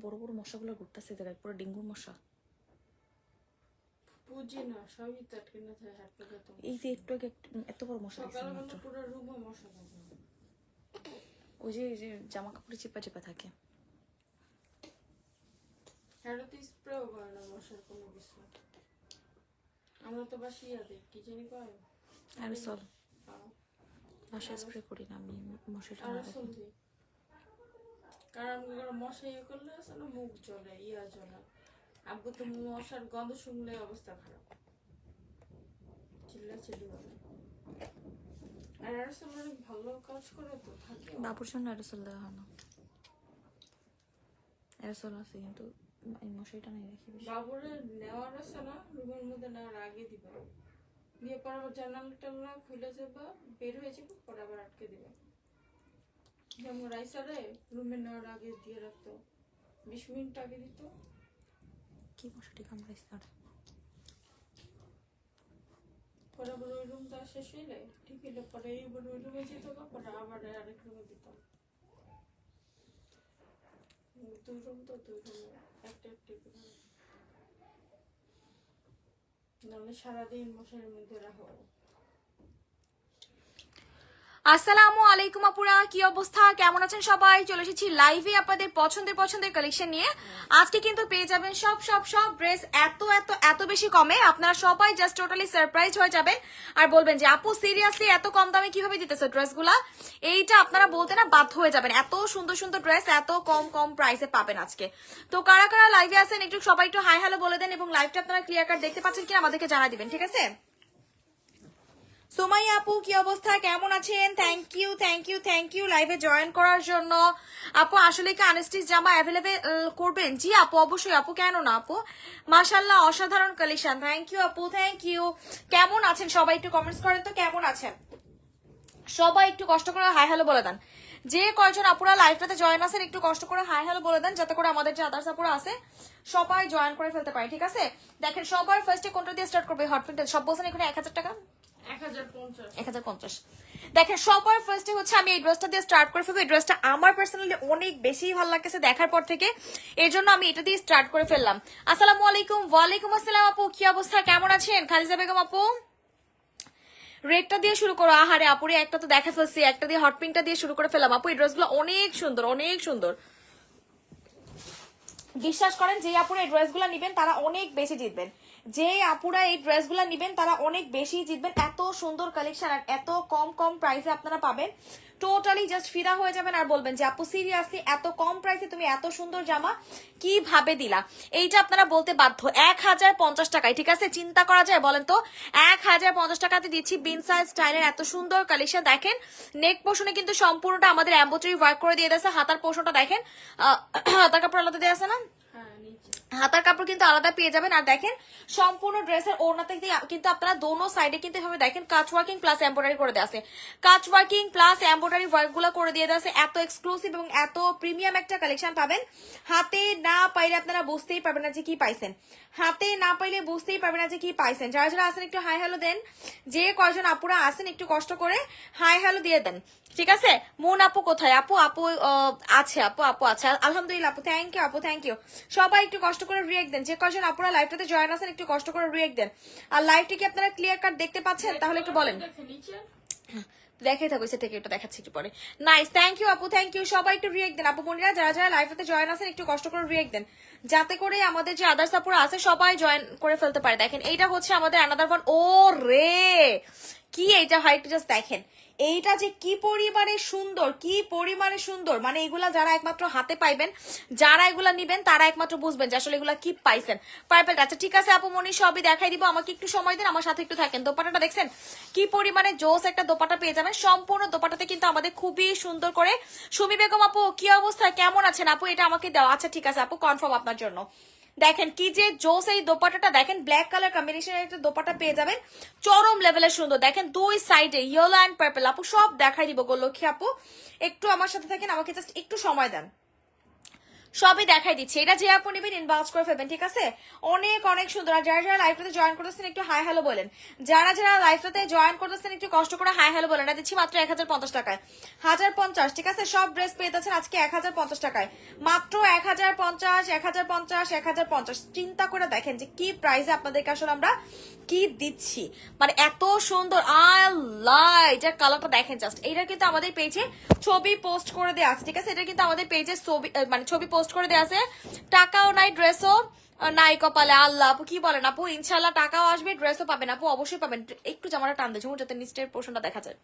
বড় বড় মশাগুলো ঘুরতেছে জায়গায়, পুরো ডেঙ্গুর মশা। বুঝি না, সবই তো আটকে না থাকে, হাত পা তো এই যে একটু আগে এত বড় মশা দেখছি মাত্র। পুরো রুমে মশা থাকে। ওই যে জামা কাপড়ে চিপা চিপা থাকে। হ্যাঁ তো স্প্রেও করে না মশার কোনো কিছু। আমরা তো বাসি দিই, কি জানি কয় অ্যারোসল। মশা স্প্রে করি না আমি, মশাটা না অ্যারোসল দিই। কারণ মশা ইয়ে করলে আছে না মুখ জ্বলে, ইয়া জ্বলে। আব্বু তো মশার গন্ধ শুনলে অবস্থা খারাপ, চিল্লাচিল্লি বলে। আর অ্যারোসল অনেক ভালো কাজ করে তো, থাকে। বাবুর জন্য অ্যারোসল দেওয়া হয় না, অ্যারোসল আছে কিন্তু এই মশারিটা নেই রেখে বেশি। বাবুরে নেওয়ার আছে না, রুমের মধ্যে নেওয়ার আগে দিবে, দিয়ে পর আবার জানালা টানালা খুলে যাবে, বের হয়ে যাবে, পরে আবার আটকে দিবে। যেমন রাইসারে রুমে নেওয়ার আগে দিয়ে রাখতো, 20 মিনিট আগে দিত। কি মশাটি কামড়াইছে আর পরে আবার ওই রুমটা শেষ হইলে ঠিক হইলে পরে এইবার ওই রুমে যেতে হবে, পরে আবার আরেক রুমে দিতাম। 2 রুম তো 2 রুমে একটা করে, নাহলে সারাদিন মশারির মধ্যে রাখো। আসসালামু আলাইকুম আপুরা, কি অবস্থা, কেমন আছেন সবাই? চলে এসেছি লাইভে আপনাদের পছন্দের কালেকশন নিয়ে। আজকে কিন্তু পেয়ে যাবেন সব ড্রেস এত এত এত বেশি কমে, আপনারা সবাই জাস্ট টোটালি সারপ্রাইজ হয়ে যাবেন আর বলবেন যে আপু সিরিয়াসলি এত কম দামে কিভাবে দিতেছে ড্রেসগুলা। এইটা আপনারা বলতে না বাধ্য হয়ে যাবেন, এত সুন্দর সুন্দর ড্রেস এত কম প্রাইসে পাবেন আজকে। তো কারা কারা লাইভে আছেন একটু সবাই একটু হাই হ্যালো বলে দেন, এবং লাইভটা আপনারা ক্লিয়ার কাট দেখতে পাচ্ছেন কিনা আমাদেরকে জানা দিবেন, ঠিক আছে? সুমাইয়া আপু কি অবস্থা, কেমন আছেন? থ্যাংক ইউ লাইভে জয়েন করার জন্য। আপু আসলে কি আনস্টিচ জামা অ্যাভেলেবেল করবেন? জি আপু অবশ্যই আপু, কেন না আপু। মাশাআল্লাহ অসাধারণ কালেকশন, থ্যাংক ইউ আপু, থ্যাংক ইউ। কেমন আছেন সবাই একটু কমেন্টস করেন তো, কেমন আছেন সবাই? একটু কষ্ট করে হাই হ্যালো বলে দেন। যে কয়জন আপুরা লাইভটাতে জয়েন আছেন একটু কষ্ট করে হাই হ্যালো বলে দেন, যাতে করে আমাদের যে আদার্স আপুরা আছে সবাই জয়েন করে ফেলতে পারে, ঠিক আছে? দেখেন সবার ফার্স্টে কোনটা দিয়ে স্টার্ট করবে? হটপিন সব বলছেন এখানে 1000 টাকা, 1050। দেখেন সবার ফার্স্টে হচ্ছে আমি এই ড্রেসটা দিয়ে স্টার্ট করে ফেলবো। এই ড্রেসটা আমার পার্সোনালি অনেক বেশি ভালো লাগতেছে দেখার পর থেকে, এর জন্য আমি এটা দিয়ে স্টার্ট করে ফেললাম। আসসালামু আলাইকুম। ওয়ালাইকুম আসসালাম আপু, কি অবস্থা, কেমন আছেন? খালিজা বেগম আপু রেডটা দিয়ে শুরু করো। আহারে আপুরে একটা তো দেখা ফেলছি, একটা দিয়ে হট পিঙ্কটা দিয়ে শুরু করে ফেললাম। আপু এই ড্রেসগুলো অনেক সুন্দর, অনেক সুন্দর। বিশ্বাস করেন যে আপুরা এই ড্রেসগুলো নিবেন তারা অনেক বেশি জিতবেন, যে আপুরা এই ড্রেসগুলো নিবেন তারা অনেক বেশি জিতবেন। এত সুন্দর কালেকশন আর এত কম প্রাইসে আপনারা পাবেন, টোটালি জাস্ট ফিদা হয়ে যাবেন আর বলবেন যে আপু সিরিয়াসলি এত কম প্রাইসে তুমি এত সুন্দর জামা কিভাবে দিলা। এইটা আপনারা বলতে বাধ্য 1050 টাকায়, ঠিক আছে? চিন্তা করা যায় বলেন তো? 1050 টাকাতে দিচ্ছি বিনসা স্টাইলের এত সুন্দর কালেকশন। দেখেন নেক পোর্শনে কিন্তু সম্পূর্ণটা আমাদের এমব্রয়ডারি ওয়ার্ক করে দিয়ে দিয়েছে। হাতার পোর্শনটা দেখেন, হাতার কাপড় আলাদা দিয়ে আছে না, হাতার কাপড় কিন্তু আলাদা পেয়ে যাবেন। আর দেখেন সম্পূর্ণ ড্রেসের ওড়নাতে কিন্তু আপনারা দোনো সাইডে কিন্তু এভাবে দেখেন কাচ ওয়ার্কিং প্লাস এমব্রয়ডারি করে দেওয়া আছে, কাচ ওয়ার্কিং প্লাস এমব্রয়ডারি ওয়ার্ক গুলো করে দিয়ে দেওয়া আছে। এত এক্সক্লুসিভ এবং এত প্রিমিয়াম একটা কালেকশন পাবেন, হাতে না পাইলে আপনারা বুঝতেই পারবেন না যে কি পাইছেন, হাতে না পাইলে বুঝতেই পারবেন না যে কি পাইছেন। যারা যারা আছেন একটু হাই হ্যালো দেন, যে কয়জন আপুরা আছেন একটু কষ্ট করে হাই হ্যালো দিয়ে দেন, ঠিক আছে? মুন আপু কোথায়? আপু আছে, আপু আছে, আলহামদুলিল্লাহ আপু, থ্যাংক ইউ আপু, থ্যাংক ইউ। সবাই একটু কষ্ট করে রিয়েক্ট দেন, যে কয়জন আপুরা লাইভটাতে জয়েন আছেন একটু কষ্ট করে রিয়েক্ট দেন। আর লাইভটি কি আপনারা ক্লিয়ার কাট দেখতে পাচ্ছেন তাহলে একটু বলেন। দেখাই থাকো সে থেকে, এটা দেখাচ্ছি একটু পরে। নাইস, থ্যাংক ইউ আপু, থ্যাংক ইউ। সবাই একটু রিয়েক্ট দেন আপু বোনেরা, যারা যারা লাইভটাতে জয়েন আছেন একটু কষ্ট করে রিয়েক্ট দেন, যাতে করে আমাদের যে আদার্স আপুরা আছে সবাই জয়েন করে ফেলতে পারে। দেখেন এইটা হচ্ছে আমাদের আনাদার ওয়ান। ও রে কি এইটা হয় একটু জাস্ট দেখেন, এইটা যে কি পরিমাণে সুন্দর, কি পরিমাণে সুন্দর, মানে এগুলা যারা একমাত্র হাতে পাইবেন, যারা এগুলা নিবেন তারা একমাত্র বুঝবেন যে আসলে এগুলা কি পাইছেন। পারফেক্ট, আচ্ছা ঠিক আছে আপু মনি, সবই দেখাই দিব, আমাকে একটু সময় দেন, আমার সাথে একটু থাকেন। দোপাটাটা দেখছেন কি পরিমাণে জোস একটা দোপাটা পেয়ে যাবেন, সম্পূর্ণ দোপাটাতে কিন্তু আমাদের খুবই সুন্দর করে। সুমি বেগম আপু কি অবস্থা, কেমন আছেন আপু? এটা আমাকে দাও, আচ্ছা ঠিক আছে আপু, কনফার্ম আপনার জন্য। দেখেন কি যে জোস এই দোপাটাটা, দেখেন ব্ল্যাক কালার কম্বিনেশনের একটা দোপাটা পেয়ে যাবেন, চরম লেভেলের সুন্দর। দেখেন দুই সাইডে ইয়েলো অ্যান্ড পার্পল। আপু সব দেখাই দিব গো লক্ষ্মী আপু, একটু আমার সাথে থাকেন, আমাকে জাস্ট একটু সময় দেন। সবই দেখাই দিচ্ছি। এটা যে আপু নেবেন ইনবক্স করে ফেলবেন, ঠিক আছে? অনেক অনেক সুন্দর। আর যারা যারা লাইভটাতে জয়েন করতেছেন একটু হাই হ্যালো বলেন। যারা যারা লাইভটাতে জয়েন করতেছেন একটু কষ্ট করে হাই হ্যালো বলেন। এটা দিচ্ছি মাত্র 1050 টাকায়, 1050, ঠিক আছে? সব ড্রেস পেয়ে যাচ্ছেন আজকে 1050 টাকায়, মাত্র 1050, 1050, 1050। চিন্তা করে দেখেন যে কি প্রাইসে আপনাদেরকে আসলে আমরা কি দিচ্ছি, মানে এত সুন্দর। আল্লাহ, এটার কালারটা দেখেন জাস্ট। এটা কিন্তু আমাদের পেজে ছবি পোস্ট করে দেওয়া আছে, ঠিক আছে? এটা কিন্তু আমাদের পেজে ছবি মানে ছবি পোস্ট করে দেওয়া আছে। টাকাও নাই, ড্রেসও নাই কপালে। আল্লাহ আপু কি বলেন আপু? ইনশাল্লাহ টাকাও আসবে, ড্রেসও পাবেন আপু, অবশ্যই পাবেন। একটু জামাটা টান দিয়েছে যাতে নিচের পোর্শনটা দেখা যায়।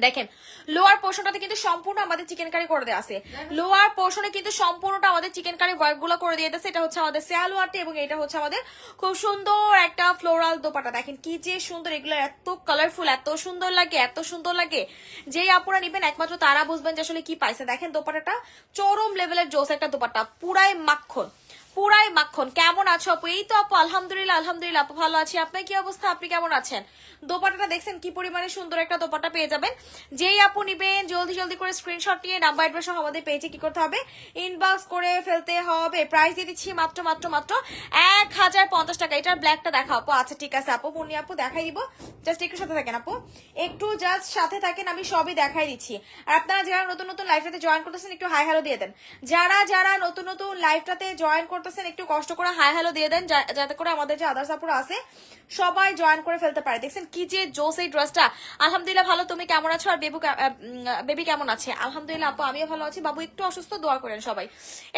দেখেন লোয়ার পোর্শনটাতে কিন্তু সম্পূর্ণ আমাদের চিকেন কারি করে দেওয়া আছে। লোয়ার পোর্শনে কিন্তু সম্পূর্ণটা আমাদের চিকেন কারি ওয়ার্ক গুলো করে দিয়ে দিয়েছে। এটা হচ্ছে আমাদের সালোয়ারটা এবং এটা হচ্ছে আমাদের খুব সুন্দর একটা ফ্লোরাল দোপাটা। দেখেন কি যে সুন্দর, এগুলো এত কালারফুল, এত সুন্দর লাগে, এত সুন্দর লাগে। যেই আপুরা নিবেন একমাত্র তারা বুঝবেন যে আসলে কি পাইছে। দেখেন দোপাটাটা চরম লেভেলের জোস একটা দোপাটা, পুরাই মাখন, পুরাই মাখন। কেমন আছো আপু? এই তো আপু আলহামদুলিল্লাহ, আলহামদুলিল্লাহ আপু ভালো আছি। আপনার কি অবস্থা? আপনি কেমন আছেন? দোপাটাটা দেখছেন কি পরিমাণে সুন্দর একটা দোপাটা পেয়ে যাবেন। যেই আপু নিবেন জলদি জলদি করে স্ক্রিনশট নিয়ে নাম্বার অ্যাড্রেস সহ আমাদের পেজে কি করতে হবে, ইনবক্স করে ফেলতে হবে। প্রাইস দিয়ে দিচ্ছি মাত্র মাত্র মাত্র 1050 টাকা। এটার ব্ল্যাকটা দেখা আপু। আচ্ছা ঠিক আছে আপু, মুন্নি আপু দেখাই দিব। জাস্ট একটু সাথে থাকেন আপু, একটু জাস্ট সাথে থাকেন, আমি সবই দেখাই দিচ্ছি। আর আপনারা যারা নতুন নতুন লাইভটাতে জয়েন করতেছেন একটু হাই হ্যালো দিয়ে দেন। যারা যারা নতুন নতুন লাইভটাতে জয়েন করতেছেন একটু কষ্ট করে হাই হ্যালো দিয়ে দেন, যাতে করে আমাদের যে আদার্স আপুরা আছে সবাই জয়েন করে ফেলতে পারে। দেখছেন কি যে জোস এই ড্রেসটা। আলহামদুলিল্লাহ ভালো, তুমি কেমন আছো? আর বেবি কেমন আছে? আলহামদুলিল্লাহ আপু আমিও ভালো আছি। বাবু একটু অসুস্থ, দোয়া করেন সবাই।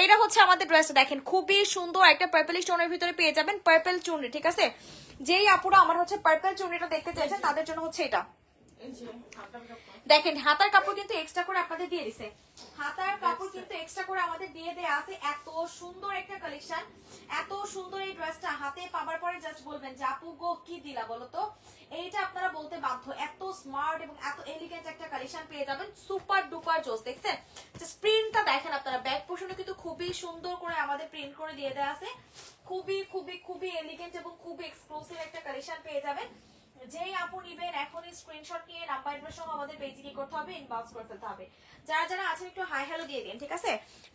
এইটা হচ্ছে আমাদের ড্রেসটা। দেখেন খুবই সুন্দর একটা পার্পল স্টোনের ভিতরে পেয়ে যাবেন পার্পল চুনরি, ঠিক আছে? যেই আপুরা আমার হচ্ছে পার্পল চুনরিটা দেখতে চাইছেন তাদের জন্য হচ্ছে এটা। দেখেন হাতার কাপড় কিন্তু এক্সট্রা করে আপনাদের দিয়ে দিছে, হাতার কাপড় কিন্তু এক্সট্রা করে আমাদের দিয়ে দেয়া আছে। এত সুন্দর একটা কালেকশন, এত সুন্দর এই ড্রেসটা হাতে পাবার পরে জাস্ট বলবেন যে আপু গো কি দিলা বলো তো। এইটা আপনারা বলতে বাধ্য, এত স্মার্ট এবং এত এলিগেন্ট একটা কালেকশন পেয়ে যাবেন। সুপার ডুপার জোস। দেখছেন প্রিন্টটা দেখেন আপনারা, ব্যাক পোর্শনে কিন্তু খুবই সুন্দর করে আমাদের প্রিন্ট করে দিয়ে দেয়া আছে। খুবই খুবই খুবই এলিগেন্ট এবং খুবই এক্সক্লুসিভ একটা কালেকশন পেয়ে যাবেন। যেই আপু নিবেন এখনই স্ক্রিনশট নিয়ে নাম্বার অ্যাড্রেস সহ আমাদের পেজে কি করতে হবে, ইনবক্স করে ফেলতে হবে। যারা যারা আছেন একটু হাই হ্যালো দিয়ে দিন, ঠিক আছে?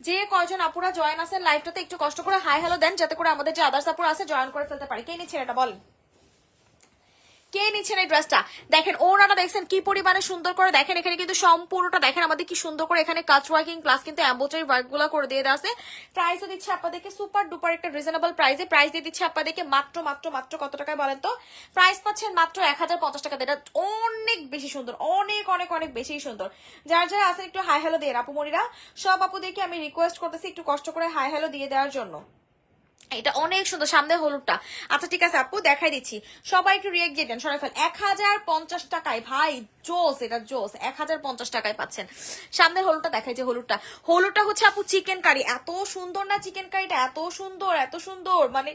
যে কয়জন আপুরা জয়েন আছেন লাইভটাতে একটু কষ্ট করে হাই হ্যালো দেন, যাতে করে আমাদের যে আদার্স আপুরা আছে জয়েন করে ফেলতে পারে। কে নিচ্ছে এটা বলেন, কে নিচ্ছেন এই ড্রেসটা? দেখেন ওনারা দেখছেন কি পরিমাণে সুন্দর করে। দেখেন এখানে কিন্তু সম্পূর্ণটা দেখেন আমাদের কি সুন্দর করে এখানে কাচ ওয়ার্কিং প্লাস কিন্তু এমব্রয়ডারি ওয়ার্ক গুলো করে দিয়ে দেওয়া আছে। প্রাইসও দিচ্ছে আপনাদেরকে সুপার ডুপার একটা রিজনেবল প্রাইসে। প্রাইস দিয়ে দিচ্ছে আপনাদেরকে মাত্র মাত্র মাত্র কত টাকায় বলেন তো? প্রাইস পাচ্ছেন মাত্র 1050 টাকা। এটা অনেক বেশি সুন্দর, অনেক অনেক অনেক বেশি সুন্দর। যারা যারা আছেন একটু হাই হ্যালো দিয়ে আপু মনিরা, সব আপুদেরকে আমি রিকোয়েস্ট করতেছি একটু কষ্ট করে হাই হ্যালো দিয়ে দেওয়ার জন্য। এটা অনেক সুন্দর, সামনে হলুদটা। আচ্ছা ঠিক আছে আপু দেখাই দিচ্ছি, সবাই একটু রিয়েক্ট দিয়ে দেন। সরাই ফেল 1050 টাকায় ভাই, জোস, এটা জোস। 1050 টাকায় পাচ্ছেন। সামনের হলুদটা দেখাই, যে হলুদটা, হলুদটা হচ্ছে আপু চিকেন কারি। এত সুন্দর না চিকেন কারিটা, এত সুন্দর এত সুন্দর, মানে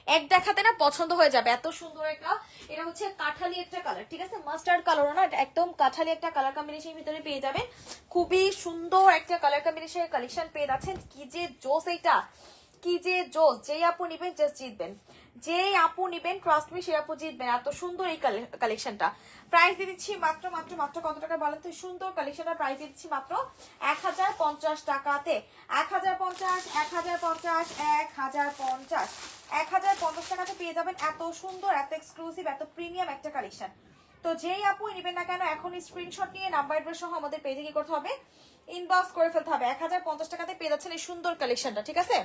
এক দেখাতে না পছন্দ হয়ে যাবে, এত সুন্দর একটা। এটা হচ্ছে কাঠালি একটা কালার, ঠিক আছে? মাস্টার্ড কালার না, একদম কাঠালি একটা কালার কম্বিনেশনের ভিতরে পেয়ে যাবেন। খুবই সুন্দর একটা কালার কম্বিনেশনের কালেকশন পেয়ে যাচ্ছেন। কি যে জোস এইটা, কি যে জোস। যেই আপু নিবেন জাস্ট জিতবেন, যেই আপু নিবেন ট্রাস্ট মি সেই আপু জিতবেন। এত সুন্দর এই কালেকশনটা। প্রাইস দিয়ে দিচ্ছি মাত্র মাত্র মাত্র কত টাকা বলেন তো? সুন্দর কালেকশনটা প্রাইস দিয়ে দিচ্ছি মাত্র 1050 টাকাতে। 1050, 1050, 1050, 1050 টাকাতে পেয়ে যাবেন এত সুন্দর, এত এক্সক্লুসিভ, এত প্রিমিয়াম একটা কালেকশন। তো যেই আপু নিবেন না কেন এখনই স্ক্রিনশট নিয়ে নাম্বার অ্যাড্রেস সহ আমাদের পেজে কি করতে হবে, ইনবক্স করে ফেলতে হবে। 1050 টাকাতে পেয়ে যাচ্ছেন এই সুন্দর কালেকশনটা, ঠিক আছে?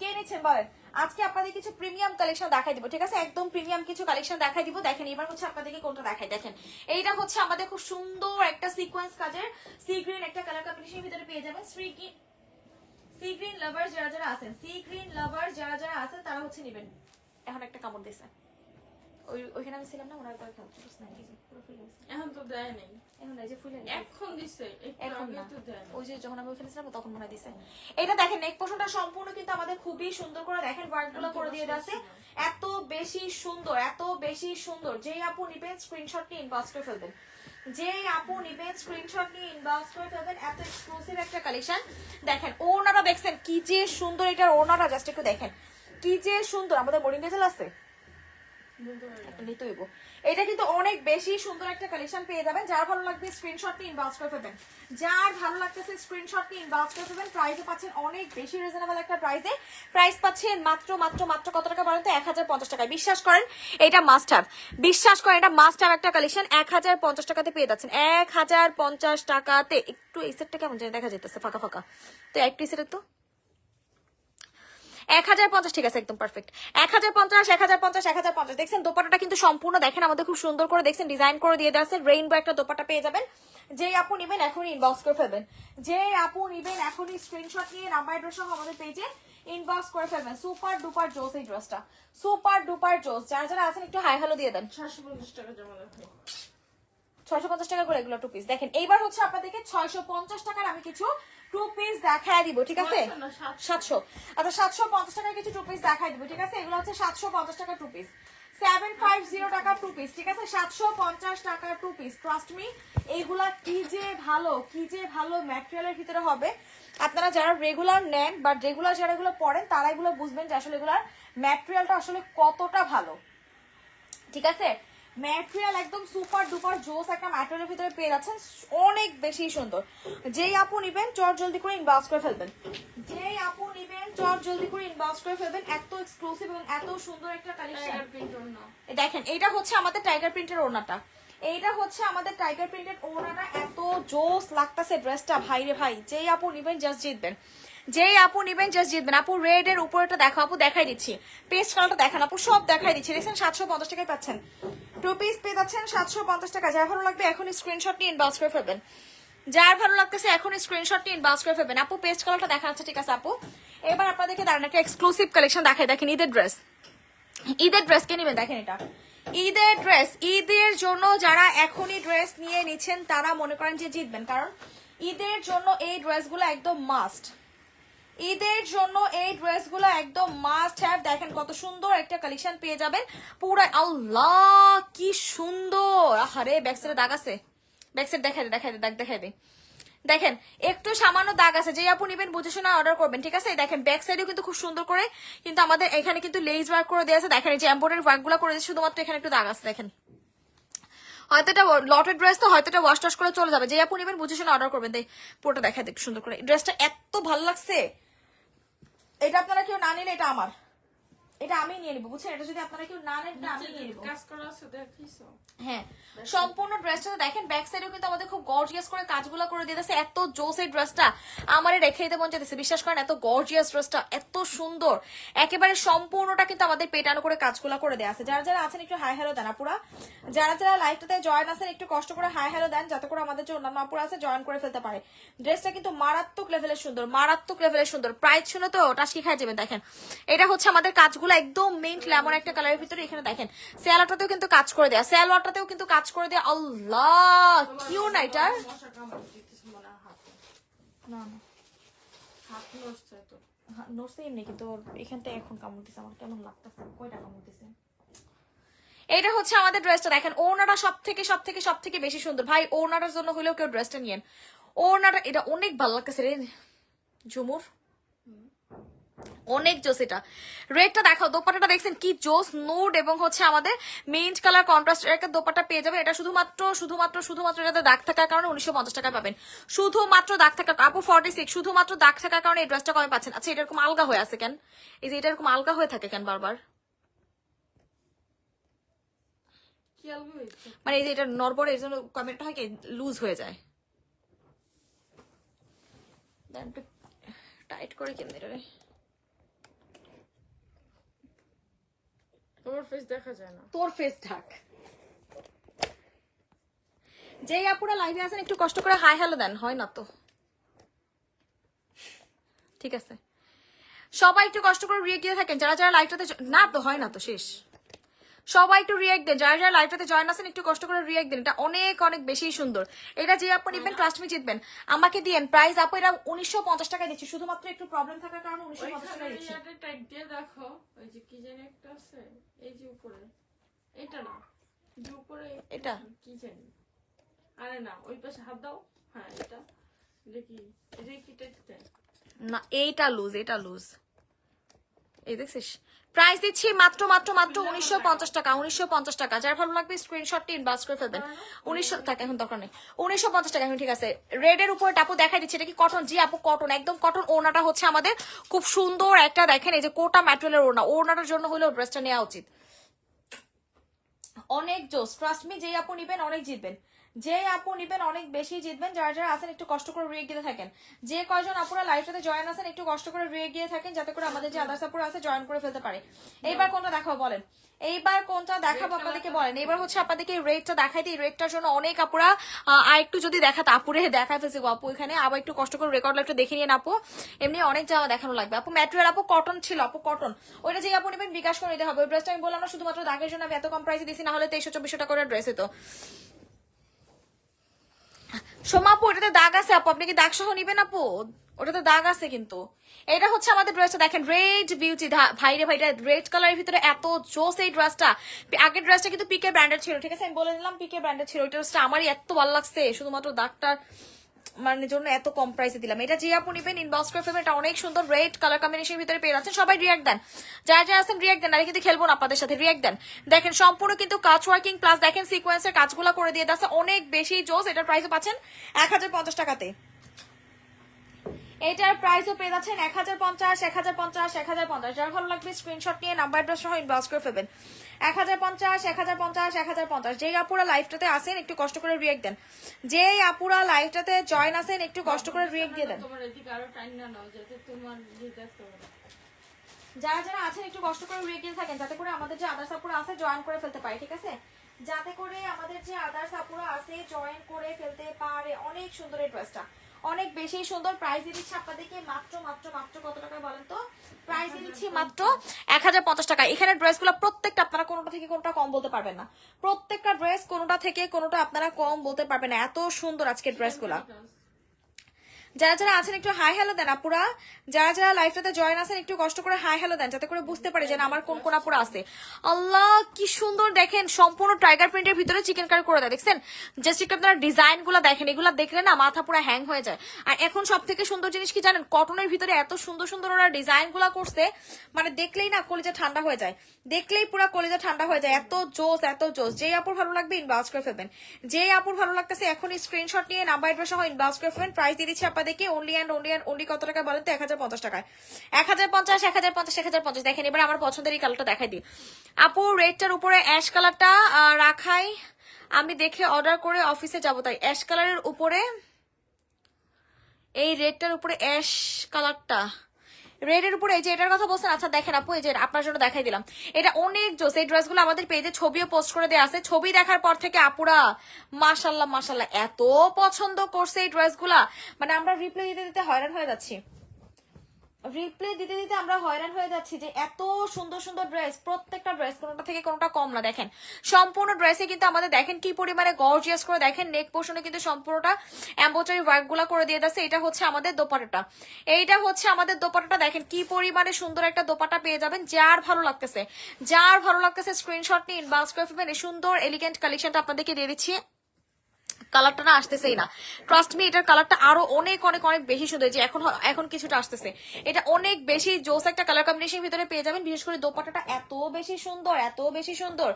কে নিচ্ছেন বলেন? আজকে আপনাদের কিছু প্রিমিয়াম কালেকশন দেখাই দিব, ঠিক আছে? একদম প্রিমিয়াম কিছু কালেকশন দেখাই দিব। দেখেন এবার হচ্ছে আপনাদেরকে কোনটা দেখাই। দেখেন এইটা হচ্ছে আমাদের খুব সুন্দর একটা সিকোয়েন্স কাজের সি গ্রিন একটা কালার কম্বিনেশনের ভিতরে পেয়ে যাবেন। সি গ্রিন লাভার যারা যারা আছেন, সি গ্রিন লাভার যারা যারা আছেন তারা হচ্ছে নেবেন। এখন একটা কামড় দিছে, ওইখানে আমি ছিলাম না, ওনার পরে খেলতে পুরো ফুল গেছে। এখন তো দেয় নাই, এখন এই যে ফুলে এখন দিছে, এখন না, তো দেয় না। ওই যে যখন আমি ওখানে ছিলাম তখন মনে দিছে। এটা দেখেন নেক পোর্শনটা সম্পূর্ণ কিন্তু আমাদের খুবই সুন্দর করে দেখেন ওয়ার্কগুলো করে দিয়ে আছে। এত বেশি সুন্দর, এত বেশি সুন্দর। যেই আপু নিবেন স্ক্রিনশট নিয়ে ইনবক্স করে ফেলবেন, যেই আপু নিবেন স্ক্রিনশট নিয়ে ইনবক্স করে ফেলবেন। এত এক্সক্লুসিভ একটা কালেকশন। দেখেন ওনারা দেখছেন কি যে সুন্দর, এটার ওনারা জাস্ট একটু দেখেন কি যে সুন্দর। আমাদের মরিন ডিটেল আছে, বলতে পারি না। নিতে হইব। এটা কিন্তু অনেক বেশি সুন্দর একটা কালেকশন পেয়ে যাবেন। যার ভালো লাগবে স্ক্রিনশট নিয়ে ইনবক্স করে ফেলবেন। যার ভালো লাগতেছে স্ক্রিনশট নিয়ে ইনবক্স করে ফেলবেন। প্রাইসে পাচ্ছেন অনেক বেশি রিজনেবল একটা প্রাইসে। প্রাইস পাচ্ছেন মাত্র মাত্র মাত্র কত টাকা বলেন তো? 1050 টাকায়। বিশ্বাস করেন এটা মাস্ট হ্যাভ, বিশ্বাস করেন এটা মাস্ট হ্যাভ একটা কালেকশন। 1050 টাকাতে পেয়ে যাচ্ছেন। 1050 টাকাতে। একটু এই সেটটা কেমন জানি দেখা যেতেছে ফাঁকা ফাঁকা, তো একটু এই সেটের তো 1050, ঠিক আছে একদম পারফেক্ট। 1050, 1050, 1050 দেখছেন। দোপাট্টাটা কিন্তু সম্পূর্ণ দেখেন আমাদের খুব সুন্দর করে দেখছেন ডিজাইন করে দিয়ে দেওয়া আছে। রেইনবো একটা দোপাট্টা পেয়ে যাবেন। যেই আপু নিবেন এখনই ইনবক্স করে ফেলবেন। যে আপু নিবেন এখনই স্ক্রিনশট নিয়ে নাম্বার অ্যাড্রেস সহ আমাদের পেজে ইনবক্স করে ফেলবেন। সুপার ডুপার জোস এই ড্রেসটা, সুপার ডুপার জোস। যারা যারা আছেন একটু হাই হ্যালো দিয়ে দেন। 650 টাকা জমা রাখো। 650 টাকা করে এগুলো টু পিস। দেখেন এইবার হচ্ছে আপনাদেরকে 650 টাকার আমি কিছু টু পিস দেখায় দিব, ঠিক আছে? 700, আচ্ছা 750 টাকার কিছু টু পিস দেখাই দিব, ঠিক আছে? এগুলো হচ্ছে 750 টাকা টু পিস, 750 টাকা টু পিস, ঠিক আছে? 750 টাকা টু পিস। ট্রাস্ট মি এইগুলা কি যে ভালো, কি যে ভালো ম্যাটেরিয়ালের ভিতরে হবে। আপনারা যারা রেগুলার নেন বা রেগুলার যারা এগুলো পড়েন তারা এগুলো বুঝবেন যে আসলে এগুলার ম্যাটেরিয়ালটা আসলে কতটা ভালো, ঠিক আছে? ম্যাটেরিয়াল একদম সুপার ডুপার জোস একটা ম্যাটেরিয়ালের ভিতরে পেয়ে যাচ্ছেন, অনেক বেশি সুন্দর। যেই আপু নিবেন চট জলদি করে ইনবক্স করে ফেলবেন। যেই আপু নিবেন চট জলদি করে ইনবক্স করে ফেলবেন। এত এক্সক্লুসিভ এবং এত সুন্দর একটা কালেকশন। টাইগার প্রিন্ট না, দেখেন এইটা হচ্ছে আমাদের টাইগার প্রিন্টের ওড়নাটা, এইটা হচ্ছে আমাদের টাইগার প্রিন্টের ওড়নাটা। এত জোস লাগতেছে ড্রেসটা ভাই রে ভাই। যেই আপু নিবেন জাস্ট জিতবেন, যেই আপু নিবেন জাস্ট জিতবেন। আপু রেড এর উপরেটা দেখো আপু, দেখাই দিচ্ছি। পেস্ট কালারটা দেখান আপু, সব দেখাই দিচ্ছি। দেখছেন 750 টাকায় পাচ্ছেন টু পিস, পেয়ে যাচ্ছেন 750 টাকা। যার ভালো লাগবে এখন স্ক্রিনশট নিয়ে ইনবক্স করে ফেলবেন। যার ভালো লাগতেছে এখন স্ক্রিনশট নিয়ে ইনবক্স করে ফেলবেন। আপু পেস্ট কালারটা দেখা যাচ্ছে, ঠিক আছে আপু? এবার আপনাদেরকে দাঁড়ান একটা এক্সক্লুসিভ কালেকশন দেখাই। দেখেন ঈদের ড্রেস, ঈদের ড্রেস কে নেবেন? দেখেন এটা ঈদের ড্রেস। ঈদের জন্য যারা এখনই ড্রেস নিয়ে নিচ্ছেন তারা মনে করেন যে জিতবেন, কারণ ঈদের জন্য এই ড্রেসগুলো একদম মাস্ট। ঈদের জন্য এই ড্রেসগুলো একদম মাস্ট হ্যাভ। দেখেন কত সুন্দর একটা কালেকশন পেয়ে যাবেন পুরো। আল্লাহ কি সুন্দর! আরে ব্যাক সাইডে দাগ আছে, ব্যাক সাইড দেখাই দে, দেখাই দে, দাগ দেখাই দে। দেখেন একটু সামান্য দাগ আছে। যে আপু নিবেন বুঝে শোনা অর্ডার করবেন, ঠিক আছে? দেখেন ব্যাক সাইডেও কিন্তু খুব সুন্দর করে কিন্তু আমাদের এখানে কিন্তু লেস ওয়ার্ক করে দেওয়া আছে। দেখেন এই যে এমব্রয়ডারি ওয়ার্ক গুলো করে দিয়েছে, শুধুমাত্র এখানে একটু দাগ আছে। দেখেন হয়তো এটা লটের ড্রেস তো হয়তো এটা ওয়াশ টাশ করে চলে যাবে। যে আপু নিবেন বুঝে শোনা অর্ডার করবেন। তাই পুরোটা দেখাই দেখ সুন্দর করে। ড্রেসটা এত ভালো লাগছে, এটা আপনারা কেউ না নিলে এটা আমার, এটা আমি নিয়ে নিবো, বুঝছেন? এটা যদি আপনারা কেউ না নেন এটা আমি নিয়ে নিবো। কাজ করা আছে দেখিছো? হ্যাঁ সম্পূর্ণ ড্রেসটা দেখেন ব্যাক সাইডেও কিন্তু আমাদের খুব গর্জিয়াস করে কাজগুলো করে দিয়েছে। এত জোস এই ড্রেসটা আমারে রেখে দিতে মন চাইতেছে। বিশ্বাস করেন এত গর্জিয়াস ড্রেসটা, এত সুন্দর একেবারে সম্পূর্ণটা কিন্তু আমাদের পেটানো করে কাজগুলো করে দেওয়া আছে। যারা যারা আছেন একটু হাই হ্যালো দেন আপুরা। যারা যারা লাইভটাতে জয়েন আছেন একটু কষ্ট করে হাই হ্যালো দেন, যাতে করে আমাদের যে অন্যান্য আপুরা আছে জয়েন করে ফেলতে পারে। ড্রেসটা কিন্তু মারাত্মক লেভেলের সুন্দর, মারাত্মক লেভেলের সুন্দর। প্রাইস শুনে তো টাস্কি খাই যাবেন। দেখেন এটা হচ্ছে আমাদের কাজগুলো একদম মেইন লেমন একটা কালারের ভিতরে। এখানে দেখেন স্যালোয়ারটাতেও কিন্তু কাজ করে দেয়া, স্যালোয়ারটাতেও কিন্তু কাজ করে দেয়া। আল্লাহ কিউ না এটার মশা কামড় দিতেছে মনে হয় হাতে। না না হাত নষ্ট তো। নড়ছে এমনি, কিন্তু ওর এখানটা এখন কামড় দিছে। আমার কেমন লাগতেছে, কয়টা কামড় দিছে। এটা হচ্ছে আমাদের ড্রেসটা। দেখেন ওড়নাটা সব থেকে বেশি সুন্দর ভাই। ওড়নাটার জন্য হলেও কেউ ড্রেসটা নিয়েন। ওড়নাটা এটা অনেক ভালো লাগতেছে রে ঝুমুর, অনেক জোস। এটা রেডটা দেখাও। দোপাট্টাটা দেখছেন কি জোস, নুড এবং হচ্ছে আমাদের মিন্ট কালার কন্ট্রাস্ট একটা দোপাট্টা পেয়ে যাবেন। এটা শুধুমাত্র এটাতে দাগ থাকার কারণে 1950 টাকা পাবেন। শুধুমাত্র দাগ থাকার, আপু 46, শুধুমাত্র দাগ থাকার কারণে এই ড্রেসটা কমে পাচ্ছেন। আচ্ছা এটা এরকম আলগা হয়ে আছে কেন? এই যে এটা এরকম আলগা হয়ে থাকে কেন বারবার? কি আলগা হয়েছে? মানে এই যে এটা নরবরে এর জন্য কমেন্টটা হয় কি লুজ হয়ে যায়। টাইট করে কেমন এটা রে? তোমার ফেস দেখা যায় না। তোর ফেস ঢাক। যেই আপুরা লাইভে আছেন একটু কষ্ট করে হাই হ্যালো দেন। হয় না তো, ঠিক আছে সবাই একটু কষ্ট করে রিয়েক্ট দিয়ে থাকেন। যারা যারা লাইভটাতে না তো হয় না তো শেষ, সবাই একটু রিয়েক্ট দেন। যারা যারা লাইভটাতে জয়েন আছেন একটু কষ্ট করে রিয়েক্ট দেন। এটা অনেক অনেক বেশি সুন্দর। এটা যে আপু নিবেন ট্রাস্ট মি জিতবেন। আমাকে দিয়েন প্রাইস আপু এটা 1950 টাকা দিচ্ছি। শুধুমাত্র একটু প্রবলেম থাকার কারণে 1950 টাকা দিচ্ছি। ওইখানে টাইট দিয়ে দেখো, ওই যে কি জানি একটা আছে এই যে উপরে, এটা না যে উপরে এটা কি জানি, আরে না ওই পাশে হাত দাও। হ্যাঁ এটা এটা কি টাইট দেয়? না এইটা লুজ, এটা লুজ। এই দেখছিস প্রাইস দিচ্ছি মাত্র মাত্র মাত্র 1950 টাকা, 1950 টাকা। যার ভালো লাগবে স্ক্রিনশটটি ইনবক্স করে ফেলবেন। 1900 টাকা এখন দরকার নেই, 1950 টাকা এখন ঠিক আছে। রেড এর উপরে আপু দেখাই দিচ্ছে, এটা কি কটন? জি আপু কটন, একদম কটন। ওড়নাটা হচ্ছে আমাদের খুব সুন্দর একটা, দেখেন এই যে কোটা ম্যাটেরিয়ালের ওড়না, ওড়নাটার জন্য হলেও ড্রেসটা নেওয়া উচিত। অনেক জোস, ট্রাস্ট মি, যেই আপু নিবেন অনেক জিতবেন, যে আপু নিবেন অনেক বেশি জিতবেন। যারা যারা আছেন একটু কষ্ট করে রিয়েক্ট দিতে থাকেন, যে কয়জন আপুরা লাইভটাতে জয়েন আছেন একটু কষ্ট করে রিয়েক্ট দিয়ে থাকেন, যাতে করে আমাদের যে আদার্স আপুরা আছে জয়েন করে ফেলতে পারে। এইবার কোনটা দেখাবো বলেন, এইবার কোনটা দেখাবো আপনাদেরকে বলেন। এবার হচ্ছে আপনাদেরকে রেটটা দেখাই দিই, রেটটার জন্য অনেক আপুরা আর একটু যদি দেখাতে, আপুরে দেখা ফেলছে গো আপু এখানে, আবার একটু কষ্ট করে রেকর্ড লাইভটা দেখে নিয়ে আপু, এমনি অনেক জামা দেখানো লাগবে আপু। ম্যাটেরিয়াল আপু কটন ছিল, আপু কটন, ওইটা যে আপু নেবেন বিকাশ করে নিতে হবে। ওই ড্রেসটা আমি বললাম না শুধুমাত্র দাগের জন্য আমি এত কম প্রাইসে দিছি, না হলে 2300-2400 টাকা করে ড্রেস হতো। সোমা আপু ওটাতে দাগ আছে আপু, আপনি কি দাগ সহ নিবেন আপু? ওটাতে দাগ আছে কিন্তু। এটা হচ্ছে আমাদের ড্রেসটা, দেখেন রেড বিউটি, ভাইরে ভাইটা রেড কালারের ভিতরে এত জোস এই ড্রেসটা। আগের ড্রেসটা কিন্তু পিকে ব্র্যান্ডেড ছিল, ঠিক আছে আমি বলে দিলাম পিকে ব্র্যান্ডেড ছিল। ওই ড্রেসটা আমারই এত ভালো লাগছে, শুধুমাত্র দাগটার মানে জন্য এত কম প্রাইসে দিলাম। এটা যে আপু নিবেন ইনবক্স করে ফেলবেন, এটা অনেক সুন্দর রেড কালার কম্বিনেশনের ভিতরে পেয়ে যাচ্ছেন। সবাই রিয়াক্ট দেন, যারা যারা আছেন রিয়াক্ট দেন, আমি কিন্তু খেলবো না আপনাদের সাথে, রিয়াক্ট দেন। দেখেন সম্পূর্ণ কিন্তু কাজ ওয়ার্কিং প্লাস দেখেন সিকোয়েন্সের কাজগুলো করে দিয়ে যাচ্ছে, অনেক বেশি জোস। এটার প্রাইসও পাচ্ছেন 1050 টাকাতে। এটার প্রাইসও পেয়ে যাচ্ছেন 1050, 1050, 1050। যার ভালো লাগবে স্ক্রিনশট নিয়ে নাম্বার অ্যাড্রেস সহ ইনবক্স করে ফেলবেন। 1050, 1050, 1050। যেই আপুরা লাইভটাতে আসেন একটু কষ্ট করে রিয়েক্ট দেন, যেই আপুরা লাইভটাতে জয়েন আসেন একটু কষ্ট করে রিয়েক্ট দিয়ে দেন। তোমার এদিকে আরো টাইম না নাও, যাতে তোমার যেটা করো। যারা যারা আছেন একটু কষ্ট করে রিয়েক্ট দিয়ে থাকেন, যাতে করে আমাদের যে আদার্স আপুরা আছে জয়েন করে ফেলতে পারে, ঠিক আছে? যাতে করে আমাদের যে আদার্স আপুরা আছে জয়েন করে ফেলতে পারে। অনেক সুন্দর এই ড্রেসটা, অনেক বেশি সুন্দর। প্রাইস দিয়ে দিচ্ছি আপনাদেরকে মাত্র মাত্র মাত্র কত টাকা বলেন তো? প্রাইস দিয়ে দিচ্ছি মাত্র 1050 টাকা। এখানে ড্রেসগুলো প্রত্যেকটা আপনারা কোনোটা থেকে কোনোটা কম বলতে পারবেন না, প্রত্যেকটা ড্রেস কোনোটা থেকে কোনোটা আপনারা কম বলতে পারবেন না, এত সুন্দর আজকের ড্রেসগুলা। যারা যারা আছেন একটু হাই হ্যালো দেন আপুরা, যারা যারা লাইভটাতে জয়েন আছেন একটু কষ্ট করে হাই হ্যালো দেন, যাতে করে বুঝতে পারে যে আমার কোন কোন আপুরা আছে। আল্লাহ কি সুন্দর দেখেন, সম্পূর্ণ টাইগার প্রিন্টের ভিতরে চিকেন কারি করে দেয়, দেখছেন? জাস্ট একটু আপনারা ডিজাইন গুলো দেখেন, এগুলো দেখলে না মাথা পুরো হ্যাং হয়ে যায়। আর এখন সব থেকে সুন্দর জিনিস কি জানেন, কটনের ভিতরে এত সুন্দর সুন্দর ওরা ডিজাইন গুলা করছে, মানে দেখলেই না কলিজা ঠান্ডা হয়ে যায়, দেখলেই পুরো কলিজা ঠান্ডা হয়ে যায়, এত জোস এত জোস। যেই আপুর ভালো লাগবে ইনবক্স করে ফেলবেন, যেই আপুর ভালো লাগতেছে এখনই স্ক্রিনশট নিয়ে নাম্বার অ্যাড্রেস সহ ইনবক্স করে ফেলবেন। প্রাইস দিয়ে দিচ্ছি আপনাদেরকে only and only and only কত টাকা বলেন তো? 1050 টাকায়। 1050, 1050, 1050। দেখেন এবার আমার পছন্দের এই কালারটা দেখাই দিই আপু। রেডটার উপরে অ্যাশ কালারটা রাখাই, আমি দেখে অর্ডার করে অফিসে যাব, তাই অ্যাশ কালারের উপরে, এই রেডটার উপরে অ্যাশ কালারটা, রেডের উপরে এই যে এটার কথা বলছেন। আচ্ছা দেখেন আপু, এই যে আপনার জন্য দেখাই দিলাম, এটা অনেক জোস। এই ড্রেসগুলো আমাদের পেজে ছবিও পোস্ট করে দেওয়া আছে, ছবি দেখার পর থেকে আপুরা মাশাল্লাহ মাশাল্লাহ এত পছন্দ করছে এই ড্রেসগুলা, মানে আমরা রিপ্লাই দিতে দিতে হয়রান হয়ে যাচ্ছি, রিপ্লে দিতে দিতে আমরা হয়রান হয়ে যাচ্ছি যে এত সুন্দর সুন্দর ড্রেস, প্রত্যেকটা ড্রেস কোনোটা থেকে কোনোটা কম না। দেখেন সম্পূর্ণ ড্রেসে কিন্তু আমাদের দেখেন কি পরিমাণে গর্জিয়াস করে, দেখেন নেক পোর্শনে কিন্তু সম্পূর্ণটা এমব্রয়ডারি ওয়ার্ক গুলা করে দিয়ে যাচ্ছে। এটা হচ্ছে আমাদের দোপাট্টাটা, এইটা হচ্ছে আমাদের দোপাট্টাটা, দেখেন কি পরিমাণে সুন্দর একটা দোপাট্টা পেয়ে যাবেন। যার ভালো লাগতেছে, যার ভালো লাগতেছে স্ক্রিনশট নিয়ে ইনবক্স করে ফেলবেন। এই সুন্দর এলিগেন্ট কালেকশনটা আপনাদেরকে দিয়ে দিচ্ছি। কালারটা না আসতেছেই না, ট্রাস্ট মি এটার কালারটা আরো অনেক অনেক অনেক বেশি সুন্দর, যে এখন এখন কিছুটা আসতেছে। এটা অনেক বেশি জোস একটা কালার কম্বিনেশন ভিতরে পেয়ে যাবেন, বিশেষ করে দোপাট্টাটা এত বেশি সুন্দর, এত বেশি সুন্দর।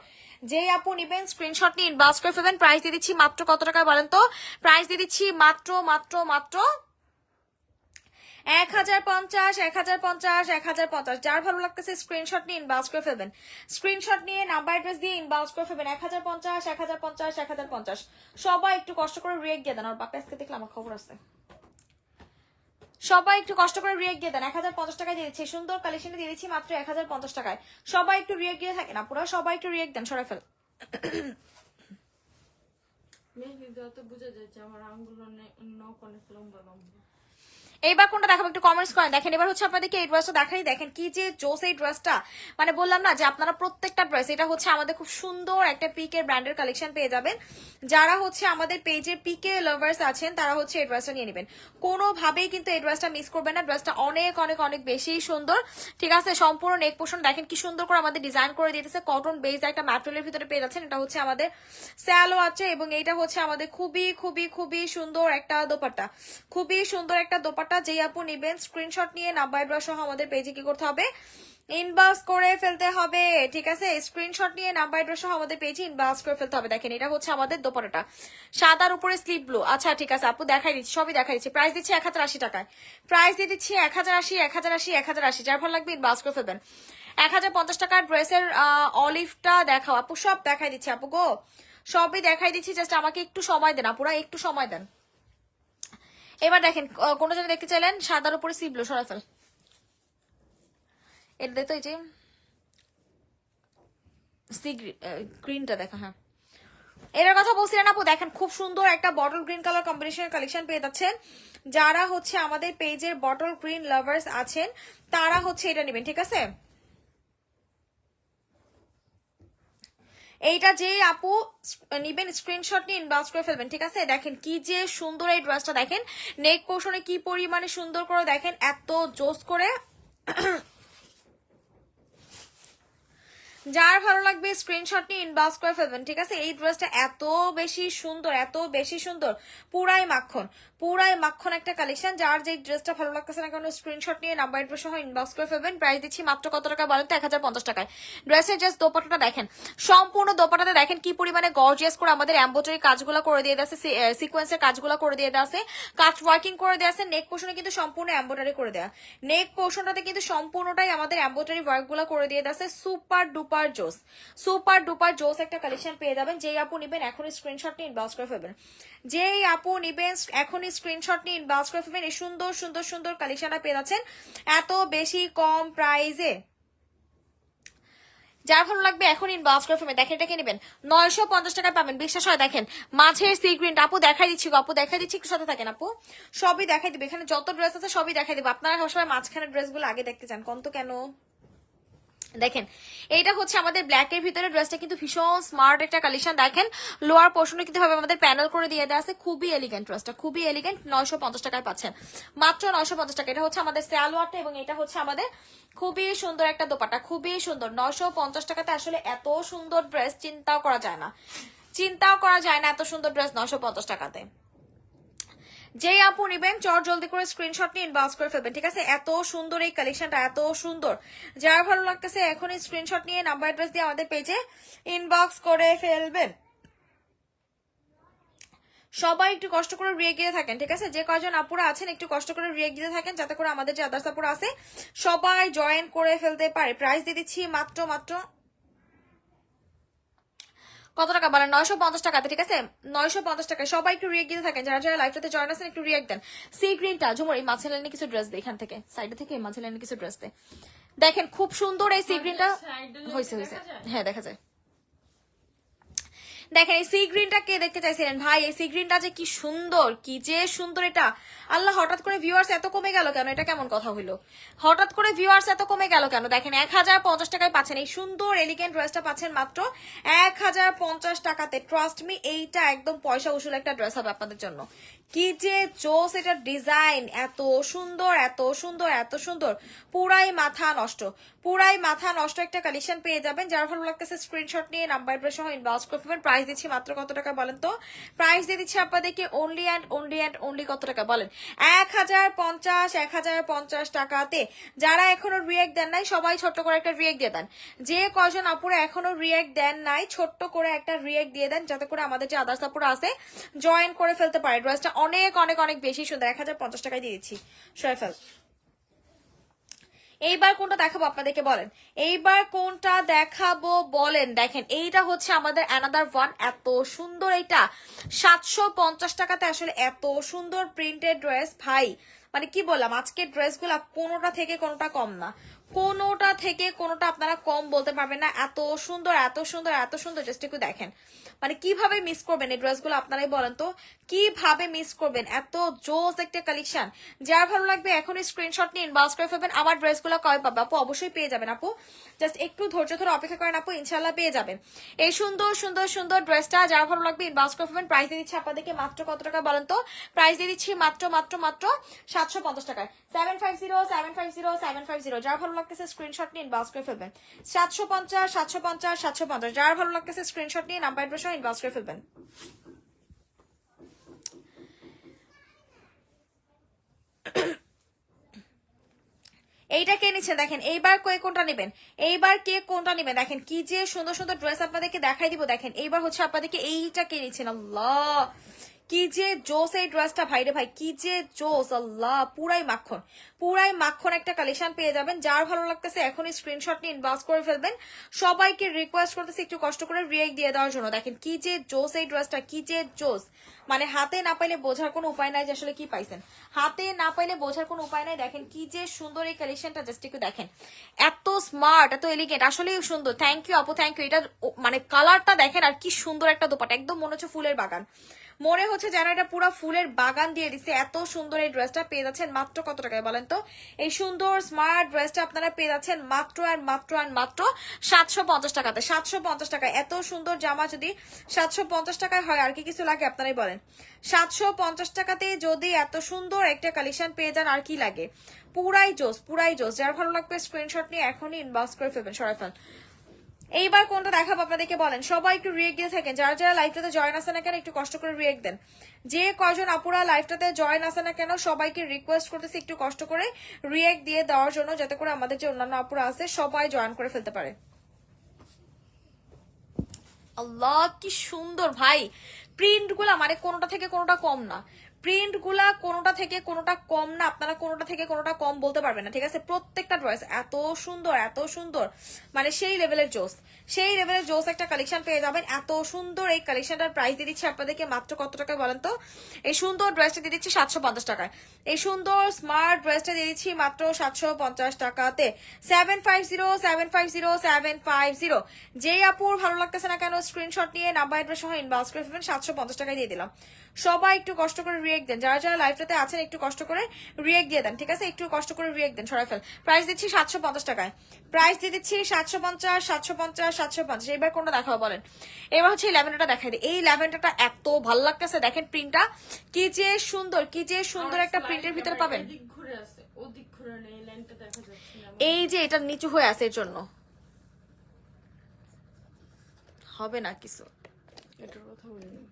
যে আপু নিবেন স্ক্রিনশট নিয়ে ইনবক্স করে ফেলবেন। প্রাইস দিয়ে দিচ্ছি মাত্র কত টাকা বলেন তো? প্রাইস দিয়ে দিচ্ছি মাত্র মাত্র মাত্র 1050, 1050, 1050। যার ভালো লাগতেছে স্ক্রিনশট নিয়ে ইনবক্স করে ফেলবেন, স্ক্রিনশট নিয়ে নাম্বার অ্যাড্রেস দিয়ে ইনবক্স করে ফেলবেন। 1050, 1050, 1050। সবাই একটু কষ্ট করে রিয়েক্ট দিয়ে দেন, আর বাপে আজকে দেখলে আমার খবর আছে। সবাই একটু কষ্ট করে রিয়েক্ট দিয়ে দেন, 1050 টাকায় দিয়ে দিচ্ছি, সুন্দর কালেকশনে দিয়ে দিচ্ছি মাত্র 1050 টাকায়। সবাই একটু রিয়েক্ট দিয়ে থাকে না পুরো, সবাই একটু রিয়েক্ট দেন, সরাই ফেল। মেহেদি দেওয়া তো বোঝা যাচ্ছে আমার আঙ্গুলো নখ অনেক লম্বা লম্বা। এইবার কোনটা দেখাবো একটু কমেন্টস করেন। দেখেন এবার হচ্ছে আপনাদেরকে এই ড্রেসটা দেখাই, দেখেন কি যে জোস এই ড্রেসটা, মানে বললাম না যে আপনারা প্রত্যেকটা ড্রেস, এটা হচ্ছে আমাদের খুব সুন্দর একটা পিকের ব্র্যান্ডের কালেকশন পেয়ে যাবেন। যারা হচ্ছে আমাদের পেজে পিকে লাভার্স আছেন তারা হচ্ছে এই ড্রেসটা নিয়ে নেবেন, কোনোভাবেই কিন্তু এই ড্রেসটা মিস করবেন না। ড্রেসটা অনেক অনেক অনেক বেশি সুন্দর, ঠিক আছে? সম্পূর্ণ নেক পোর্শন দেখেন কি সুন্দর করে আমাদের ডিজাইন করে দিতেছে, কটন বেস একটা ম্যাটেরিয়ালের ভিতরে পেয়ে যাচ্ছেন। এটা হচ্ছে আমাদের স্যালো আছে, এবং এইটা হচ্ছে আমাদের খুবই খুবই খুবই সুন্দর একটা দোপাট্টা, খুবই সুন্দর একটা দোপাট্টা। যেই আপু নিবেন স্ক্রিনশট নিয়ে নাম্বার অ্যাড্রেস সহ আমাদের পেজে কি করতে হবে, ইনবক্স করে ফেলতে হবে, ঠিক আছে? স্ক্রিনশট নিয়ে নাম্বার অ্যাড্রেস সহ আমাদের পেজে ইনবক্স করে ফেলতে হবে। দেখেন এটা হচ্ছে আমাদের দোপাট্টাটা, সাদার উপরে স্লিপ ব্লু। আচ্ছা ঠিক আছে আপু, দেখাই দিচ্ছি, সবই দেখাই দিচ্ছি। প্রাইস দিচ্ছি 1080 টাকায়, প্রাইস দিয়ে দিচ্ছি 1080, 1080, 1080। যার ভালো লাগবে ইনবক্স করে ফেলবেন। 1050 টাকার ড্রেসের অলিভটা দেখাও আপু, সব দেখাই দিচ্ছি আপু গো, সবই দেখাই দিচ্ছি। জাস্ট আমাকে একটু সময় দেন আপুরা, একটু সময় দেন। এবার দেখেন কোনো জন্য দেখতে চাইলেন সাদার উপরে স্লিপ ব্লু, সরাই ফেল এটা তো, এই যে সি গ্রিনটা দেখা, হ্যাঁ এটার কথা বলছিলেন আপু। দেখেন খুব সুন্দর একটা বটল গ্রিন কালার কম্বিনেশনের কালেকশন পেয়ে যাচ্ছেন। যারা হচ্ছে আমাদের পেজের বটল গ্রিন লাভার্স আছেন তারা হচ্ছে এটা নেবেন, ঠিক আছে? এইটা যে আপু নিবেন স্ক্রিনশট নিয়ে ইনবক্স করে ফেলবেন, ঠিক আছে? দেখেন কি যে সুন্দর এই ড্রেসটা, দেখেন নেক পোর্শনে কি পরিমাণে সুন্দর করে, দেখেন এত জোস করে। যার ভালো লাগবে স্ক্রিনশট নিয়ে ইনবক্স করে ফেলবেন, ঠিক আছে? এই ড্রেসটা এত বেশি সুন্দর, এত বেশি সুন্দর, পুরাই মাখন, পুরাই মাখন একটা কালেকশন। যার যে ড্রেসটা ভালো লাগতেছে না কারণ স্ক্রিনশট নিয়ে নাম্বার অ্যাড্রেস সহ ইনবক্স করে ফেলবেন। প্রাইস দিচ্ছি মাত্র কত টাকা বলেন তো? 1050 টাকায়। ড্রেসের জাস্ট দোপাট্টাটা দেখেন, সম্পূর্ণ দোপাট্টাটা দেখেন কি পরিমাণে গর্জিয়াস করে আমাদের এমব্রয়ডারি কাজগুলো করে দিয়ে আছে, সিকোয়েন্সের কাজগুলো করে দিয়ে আছে, কাট ওয়ার্কিং করে দেওয়া আছে। নেক পোর্শনে কিন্তু সম্পূর্ণ এমব্রয়ডারি করে দেওয়া, নেক পোর্শনটাতে কিন্তু সম্পূর্ণটাই আমাদের এমব্রয়ডারি ওয়ার্কগুলো করে দিয়ে আছে। সুপার ডুপার জোস, সুপার ডুপার জোস একটা কালেকশন পেয়ে যাবেন। যেই আপু নিবেন এখনই স্ক্রিনশট নিয়ে ইনবক্স করে ফেলবেন, যেই আপু নিবেন এখনই স্ক্রিনশট নিয়ে ইনবক্স করে ফেলবেন। এই সুন্দর সুন্দর সুন্দর কালেকশনটা পেয়ে যাচ্ছেন এত বেশি কম প্রাইসে। যার ভালো লাগবে এখন ইনবক্স করে ফেলবেন। দেখেন এটাকে নেবেন 950 টাকায় পাবেন, বিশ্বাস হয়। দেখেন মাছের সি গ্রিন আপু দেখাই দিচ্ছি গো, আপু দেখাই দিচ্ছি, একটু সাথে থাকেন আপু, সবই দেখাই দিবে। এখানে যত ড্রেস আছে সবই দেখাই দিবে। আপনারা সবসময় মাঝখানের ড্রেসগুলো আগে দেখতে চান, কোন তো কেন? দেখেন এইটা হচ্ছে আমাদের ব্ল্যাক এর ভিতরে, ড্রেসটা কিন্তু ভীষণ স্মার্ট একটা কালেকশন। দেখেন লোয়ার পোর্শনে কিন্তু ভাবে আমাদের প্যানেল করে দিয়ে দেওয়া আছে, খুবই এলিগেন্ট ড্রেসটা, খুবই এলিগেন্ট। 950 টাকায় পাচ্ছেন, মাত্র 950 টাকা। এটা হচ্ছে আমাদের সালোয়ারটা এবং এটা হচ্ছে আমাদের খুবই সুন্দর একটা দোপাট্টা, খুবই সুন্দর। 950 টাকাতে আসলে এত সুন্দর ড্রেস চিন্তাও করা যায় না, চিন্তাও করা যায় না এত সুন্দর ড্রেস 950 টাকাতে। যেই আপু নিবেন চট জলদি করে স্ক্রিনশট নিয়ে ইনবক্স করে ফেলবেন, ঠিক আছে? এত সুন্দর এই কালেকশনটা, এত সুন্দর। যার ভালো লাগতেছে এখনই স্ক্রিনশট নিয়ে নাম্বার অ্যাড্রেস দিয়ে আমাদের পেজে ইনবক্স করে ফেলবেন। সবাই একটু কষ্ট করে রিয়েক্ট দিতে থাকেন, ঠিক আছে? যে কয়জন আপুরা আছেন একটু কষ্ট করে রিয়েক্ট দিতে থাকেন যাতে করে আমাদের যে আদার্স আপুরা আছে সবাই জয়েন করে ফেলতে পারে। প্রাইস দিয়ে দিচ্ছি মাত্র মাত্র কত টাকা বলেন? 950 টাকাতে, ঠিক আছে? 950 টাকায়। সবাই একটু রিয়েক্ট দিতে থাকেন, যারা যারা লাইভটাতে জয়েন আছেন একটু রিয়েক্ট দেন। সি গ্রিনটা ঝুমুর এই মাঝে লাইনে কিছু ড্রেস দে, এখান থেকে সাইডে থেকে মাঝে লাইনে কিছু ড্রেস দে। দেখেন খুব সুন্দর এই সি গ্রিনটা হয়েছে, হয়েছে, হ্যাঁ দেখা যায়। দেখেন এই সি গ্রিনটা কে দেখতে চাইছিলেন ভাই? এই সি গ্রিনটা যে কি সুন্দর, কি যে সুন্দর এটা। আল্লাহ, হঠাৎ করে ভিউয়ার্স এত কমে গেল কেন? এটা কেমন কথা হইলো? হঠাৎ করে ভিউয়ার্স এত কমে গেল কেন? দেখেন 1050 টাকায় পাচ্ছেন এই সুন্দর এলিগেন্ট ড্রেসটা, পাচ্ছেন মাত্র 1050 টাকাতে। ট্রাস্ট মি, এইটা একদম পয়সা উসুল একটা ড্রেস হবে আপনাদের জন্য। কি যে জোস এটা ডিজাইন, এত সুন্দর, এত সুন্দর, এত সুন্দর, পুরাই মাথা নষ্ট, পুরাই মাথা নষ্ট একটা কালেকশন পেয়ে যাবেন। যার ভালো লাগতেছে স্ক্রিনশট নিয়ে নাম্বার সহ ইনবক্স করে ফেলবেন। প্রাইস দিচ্ছি মাত্র কত টাকা বলেন তো? প্রাইস দিয়ে দিচ্ছি আপনাদেরকে only and only and only কত টাকা বলেন? 1050 টাকাতে। যারা এখনো রিয়েক্ট দেন নাই সবাই ছোট্ট করে একটা রিয়েক্ট দিয়ে দেন। যে কয়জন আপুরা এখনো রিয়েক্ট দেন নাই ছোট্ট করে একটা রিয়েক্ট দিয়ে দেন যাতে করে আমাদের যে আদার্স আপুরা আছে জয়েন করে ফেলতে পারে। ড্রেসটা অনেক অনেক অনেক বেশি সুন্দর। 1050 টাকায় দিয়ে দিচ্ছি, সরে ফেল। এইবার কোনটা দেখাবো আপনাদেরকে বলেন? এইবার কোনটা দেখাবো বলেন? দেখেন এইটা হচ্ছে আমাদের অ্যানাদার ওয়ান, এত সুন্দর এইটা 750 টাকাতে। আসলে এত সুন্দর প্রিন্টেড ড্রেস ভাই, মানে কি বললাম, আজকের ড্রেসগুলা কোনোটা থেকে কোনোটা কম না, কোনোটা থেকে কোনোটা আপনারা কম বলতে পারবেন না। এত সুন্দর, এত সুন্দর, এত সুন্দর। জাস্ট একটু দেখেন, মানে কিভাবে মিস করবেন এই ড্রেসগুলো আপনারাই বলেন তো, কিভাবে মিস করবেন? এত জোস একটা কালেকশন। যার ভালো লাগবে এখনই স্ক্রিনশট নিয়ে ইনবক্স করে ফেলবেন। আমার ড্রেসগুলো কয় পাবে আপু? অবশ্যই পেয়ে যাবেন আপু, জাস্ট একটু ধৈর্য ধরে অপেক্ষা করেন আপু, ইনশাল্লাহ পেয়ে যাবেন এই সুন্দর সুন্দর সুন্দর ড্রেসটা। যার ভালো লাগবে ইনবক্স করে ফেলবেন। প্রাইস দিয়ে দিচ্ছি আপনাদেরকে মাত্র কত টাকা বলেন তো? প্রাইস দিয়ে দিচ্ছি মাত্র মাত্র মাত্র 750 টাকায়। 750 যার ভালো লাগতেছে স্ক্রিনশট নিয়ে ইনবক্স করে ফেলবেন। 750 যার ভালো লাগতেছে স্ক্রিনশট নিয়ে নাম্বার অ্যাড্রেস ইনবক্স করে ফেলবেন। এইটা কে নিচ্ছেন দেখেন, এইবার কে কোনটা নেবেন, এইবার কে কোনটা নেবেন, দেখেন কি যে সুন্দর সুন্দর ড্রেস আপনাদেরকে দেখাই দিব। দেখেন এইবার হচ্ছে আপনাদেরকে এইটা কে নিচ্ছেন, আল্লাহ কি যে জোস এই ড্রেসটা, ভাই রে ভাই কি যে জোস, আল্লাহ পুরাই মাখন, পুরাই মাখন একটা কালেকশন পেয়ে যাবেন। যার ভালো লাগতেছে এখনই স্ক্রিনশট নিয়ে ইনবক্স করে ফেলবেন। সবাইকে রিকোয়েস্ট করতেছি একটু কষ্ট করে রিয়েক্ট দিয়ে দেওয়ার জন্য। দেখেন কি যে জোস এই ড্রেসটা, কি যে জোস, মানে হাতে না পাইলে বোঝার কোনো উপায় নাই যে আসলে কি পাইছেন, হাতে না পাইলে বোঝার কোনো উপায় নাই। দেখেন কি যে সুন্দর এই কালেকশনটা, জাস্ট একটু দেখেন, এত স্মার্ট এত এলিগেন্ট, আসলেই সুন্দর। থ্যাংক ইউ আপু, থ্যাংক ইউ। এটা মানে কালারটা দেখেন আর কি সুন্দর একটা দোপাট্টা, একদম মনে হচ্ছে ফুলের বাগান, মনে হচ্ছে যেন এটা পুরো ফুলের বাগান দিয়ে দিচ্ছে। এত সুন্দর এই ড্রেসটা পেয়ে যাচ্ছেন মাত্র কত টাকায় বলেন তো? এই সুন্দর স্মার্ট ড্রেসটা আপনারা পেয়ে যাচ্ছেন মাত্র আর মাত্র আর মাত্র 750 টাকাতে। 750 টাকায় এত সুন্দর জামা যদি 750 টাকায় হয় আর কি কিছু লাগে আপনারাই বলেন? 750 টাকাতে যদি এত সুন্দর একটা কালেকশন পেয়ে যান আর কি লাগে? পুরাই জোস, পুরাই জোস। যার ভালো লাগবে স্ক্রিনশট নিয়ে এখনই ইনবক্স করে ফেলবেন, সরাই ফেল। এইবার কোনটা দেখাবো আপনাদেরকে বলেন? সবাই একটু রিয়েক্ট দিয়ে থাকেন, যারা যারা লাইভটাতে জয়েন আসে না কেন একটু কষ্ট করে রিয়েক্ট দেন। যে কয়জন আপুরা লাইভটাতে জয়েন আসে না কেন সবাইকে রিকোয়েস্ট করতেছি একটু কষ্ট করে রিয়েক্ট দিয়ে দেওয়ার জন্য, যাতে করে আমাদের যে অন্যান্য আপুরা আছে সবাই জয়েন করে ফেলতে পারে। আল্লাহ কি সুন্দর ভাই, প্রিন্ট গুলা মানে কোনোটা থেকে কোনোটা কম না, প্রিন্ট গুলা কোনোটা থেকে কোনোটা কম না, আপনারা কোনোটা থেকে কোনোটা কম বলতে পারবেন না, ঠিক আছে? প্রত্যেকটা ড্রেস এত সুন্দর, এত সুন্দর, মানে সেই লেভেলের জোস, সেই লেভেলের জোস একটা কালেকশন পেয়ে যাবেন। এত সুন্দর এই কালেকশনটার প্রাইস দিয়ে দিচ্ছি আপনাদেরকে মাত্র কত টাকায় বলেন তো? এই সুন্দর ড্রেসটা দিয়ে দিচ্ছি 750 টাকায়। এই সুন্দর স্মার্ট ড্রেসটা দিয়ে দিচ্ছি মাত্র 750 টাকাতে। 750 যেই আপুর ভালো লাগতেছে না কেন স্ক্রিনশট নিয়ে নাম্বার অ্যাড্রেস সহ ইনবক্স করে ফেলবেন, 750 টাকায় দিয়ে দিলাম। সবাই একটু কষ্ট করে রিয়েক্ট দেন, যারা যারা লাইভটাতে আছেন একটু কষ্ট করে রিয়েক্ট দিয়ে দেন, ঠিক আছে? একটু কষ্ট করে রিয়েক্ট দেন, সরাই ফেল। প্রাইস দিচ্ছি 750 টাকায়, প্রাইস দিয়ে দিচ্ছি 750। এবার কোনটা দেখাবো বলেন? এবার হচ্ছে এই ল্যাভেন্ডারটা দেখাই দিই। এই ল্যাভেন্ডারটা এত ভালো লাগতেছে, দেখেন প্রিন্টটা কি যে সুন্দর, কি যে সুন্দর একটা প্রিন্টের ভিতরে পাবেন। এদিক ঘুরে আছে, ওদিক ঘুরে নেই, লাইনটা দেখা যাচ্ছে না। এই যে এটা নিচু হয়ে আছে এর জন্য হবে না কিছু। এটার কথা বলিনি।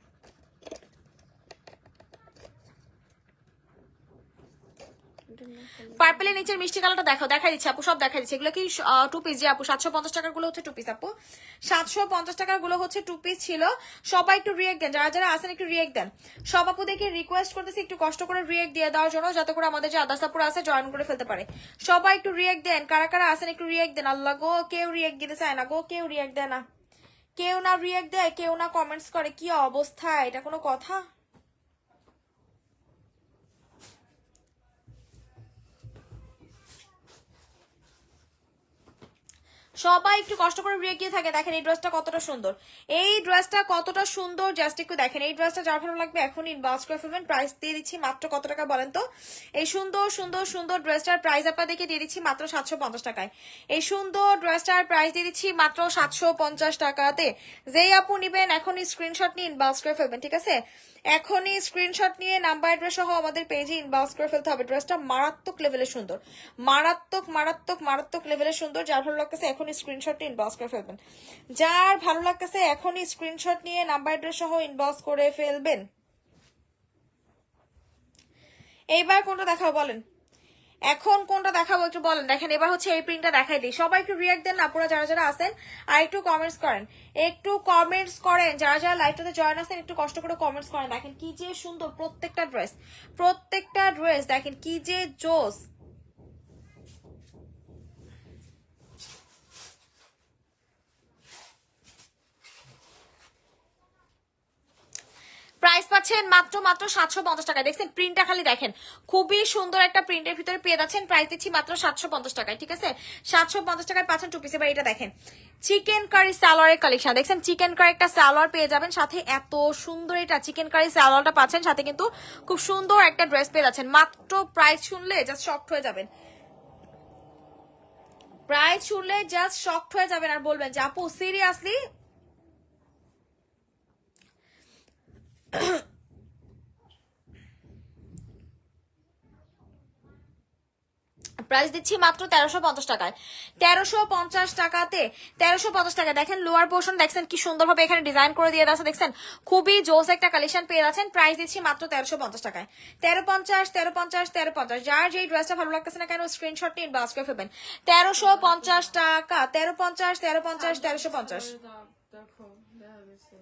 পার্পেলের নিচের মিষ্টি কালারটা দেখাও, দেখাই দিচ্ছি আপু, সব দেখাই দিচ্ছি। এগুলো কি টু পিস? যে আপু 750 টাকার গুলো হচ্ছে টু পিস আপু, 750 টাকার গুলো হচ্ছে টু পিস ছিল। সবাই একটু রিয়েক্ট দেন, যারা যারা আসেন একটু রিয়েক্ট দেন। সব আপুদেরকে রিকোয়েস্ট করতেছি একটু কষ্ট করে রিয়েক্ট দিয়ে দেওয়ার জন্য, যাতে করে আমাদের যে আদার্স আপুরা আছে জয়েন করে ফেলতে পারে। সবাই একটু রিয়েক্ট দেন, কারা কারা আসেন একটু রিয়েক্ট দেন। আল্লাহ গো, কেউ রিয়েক্ট দিতে চায় না গো, কেউ রিয়েক্ট দেয় না, কেউ না রিয়েক্ট দেয়, কেউ না কমেন্টস করে, কি অবস্থা? এটা কোনো কথা? সবাই একটু কষ্ট করে রেখে থাকে। দেখেন এই ড্রেসটা কতটা সুন্দর, এই ড্রেসটা কতটা সুন্দর, জাস্ট একটু দেখেন। এই ড্রেসটা যার ভালো লাগবে এখন ইনবক্স করে ফেলবেন। প্রাইস দিয়ে দিচ্ছি মাত্র কত টাকা বলেন তো? এই সুন্দর সুন্দর সুন্দর ড্রেসটার প্রাইস আপনাদেরকে দিয়ে দিচ্ছি মাত্র 750 টাকায়। এই সুন্দর ড্রেসটার প্রাইস দিয়ে দিচ্ছি মাত্র 750 টাকাতে। যেই আপু নিবেন এখনই স্ক্রিনশট নিয়ে ইনবক্স করে ফেলবেন, ঠিক আছে? এখনই স্ক্রিনশট নিয়ে নাম্বার অ্যাড্রেস সহ আমাদের পেজে ইনবক্স করে ফেলতে হবে। ড্রেসটা মারাত্মক লেভেলের সুন্দর, মারাত্মক মারাত্মক মারাত্মক লেভেলের সুন্দর। যার ভালো লাগতেছে এখনই স্ক্রিনশট নিয়ে ইনবক্স করে ফেলবেন, যার ভালো লাগতেছে এখনই স্ক্রিনশট নিয়ে নাম্বার অ্যাড্রেস সহ ইনবক্স করে ফেলবেন। এইবার কোনটা দেখাবো বলেন? এখন কোনটা দেখাবো একটু বলেন। দেখেন এবার হচ্ছে এই প্রিন্টটা দেখাই দিই। সবাই একটু রিয়াক্ট দেন আপনারা যারা যারা আছেন, আর একটু কমেন্টস করেন, একটু কমেন্টস করেন। যারা যারা লাইভটাতে জয়েন আছেন একটু কষ্ট করে কমেন্টস করেন। দেখেন কি যে সুন্দর প্রত্যেকটা ড্রেস, প্রত্যেকটা ড্রেস দেখেন কি যে জোস। প্রাইস পাচ্ছেন মাত্র মাত্র 750 টাকা। দেখছেন প্রিন্টটা খালি দেখেন, খুবই সুন্দর একটা প্রিন্টের ভিতরে পেয়ে যাচ্ছেন। প্রাইস দিচ্ছি মাত্র 750 টাকায়, ঠিক আছে? 750 টাকায় পাচ্ছেন টু পিস। এবার এটা দেখেন চিকেন কারি সালোয়ারের কালেকশন, দেখছেন চিকেন কারি একটা সালোয়ার পেয়ে যাবেন সাথে। এত সুন্দর এটা চিকেন কারি সালোয়ারটা পাচ্ছেন সাথে, কিন্তু খুব সুন্দর একটা ড্রেস পেয়ে যাচ্ছেন। মাত্র প্রাইস শুনলে জাস্ট শকড হয়ে যাবেন, প্রাইস শুনলে জাস্ট শকড হয়ে যাবেন আর বলবেন যে আপু সিরিয়াসলি। প্রাইস দিচ্ছি মাত্র 1350 টাকায়। 1350 টাকাতে, 1350 টাকা। দেখেন লোয়ার পোর্শন দেখছেন কি সুন্দরভাবে এখানে ডিজাইন করে দিয়ে আছে, দেখছেন খুবই জোস একটা কালেকশন পেয়ে যাচ্ছেন। প্রাইস দিচ্ছি মাত্র 1350 টাকায়। 1350, 1350, 1350। যার যেই ড্রেসটা ভালো লাগতেছে না কেন স্ক্রিনশট নিয়ে ইনবক্স করে ফেলবেন। 1350 টাকা, 1350, 1350, 1350। দেখো দেখা গেছে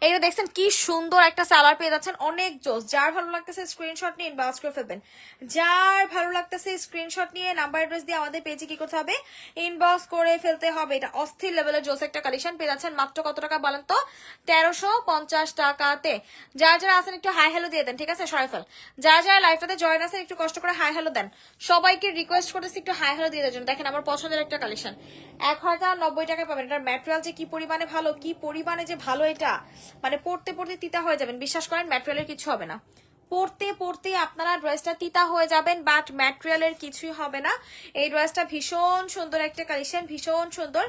এইটা দেখছেন কি সুন্দর একটা সালোয়ার পেয়ে যাচ্ছেন, অনেক জোস। যার ভালো লাগতেছে স্ক্রিনশট নিয়ে ইনবক্স করে ফেলবেন। যার ভালো লাগতেছে স্ক্রিনশট নিয়ে নাম্বার অ্যাড্রেস দিয়ে আমাদের পেজে কি করতে হবে, ইনবক্স করে ফেলতে হবে। এটা অস্থির লেভেলের জোস একটা কালেকশন পেয়ে যাচ্ছেন মাত্র কত টাকা বলেন তো, 1350 টাকাতে। যারা যারা আছেন একটু হাই হ্যালো দিয়ে দেন, ঠিক আছে সরাইফল। যারা যারা লাইভটাতে জয়েন আছেন একটু কষ্ট করে হাই হ্যালো দেন। সবাইকে রিকোয়েস্ট করতেছি একটু হাই হ্যালো দিয়ে দেওয়ার জন্য। দেখেন আমার পছন্দের একটা কালেকশন 1090 টাকায় পাবেন। এটার ম্যাটেরিয়াল যে কি পরিমাণে ভালো, কি পরিমাণে যে ভালো, এটা মানে পড়তে পড়তে তিতা হয়ে যাবেন। বিশ্বাস করেন ম্যাটেরিয়ালের কিছু হবে না, পড়তে পড়তে আপনারা ড্রেসটা তিতা হয়ে যাবেন, বাট ম্যাটেরিয়ালের কিছুই হবে না। এই ড্রেসটা ভীষণ সুন্দর একটা কালেকশন, ভীষণ সুন্দর।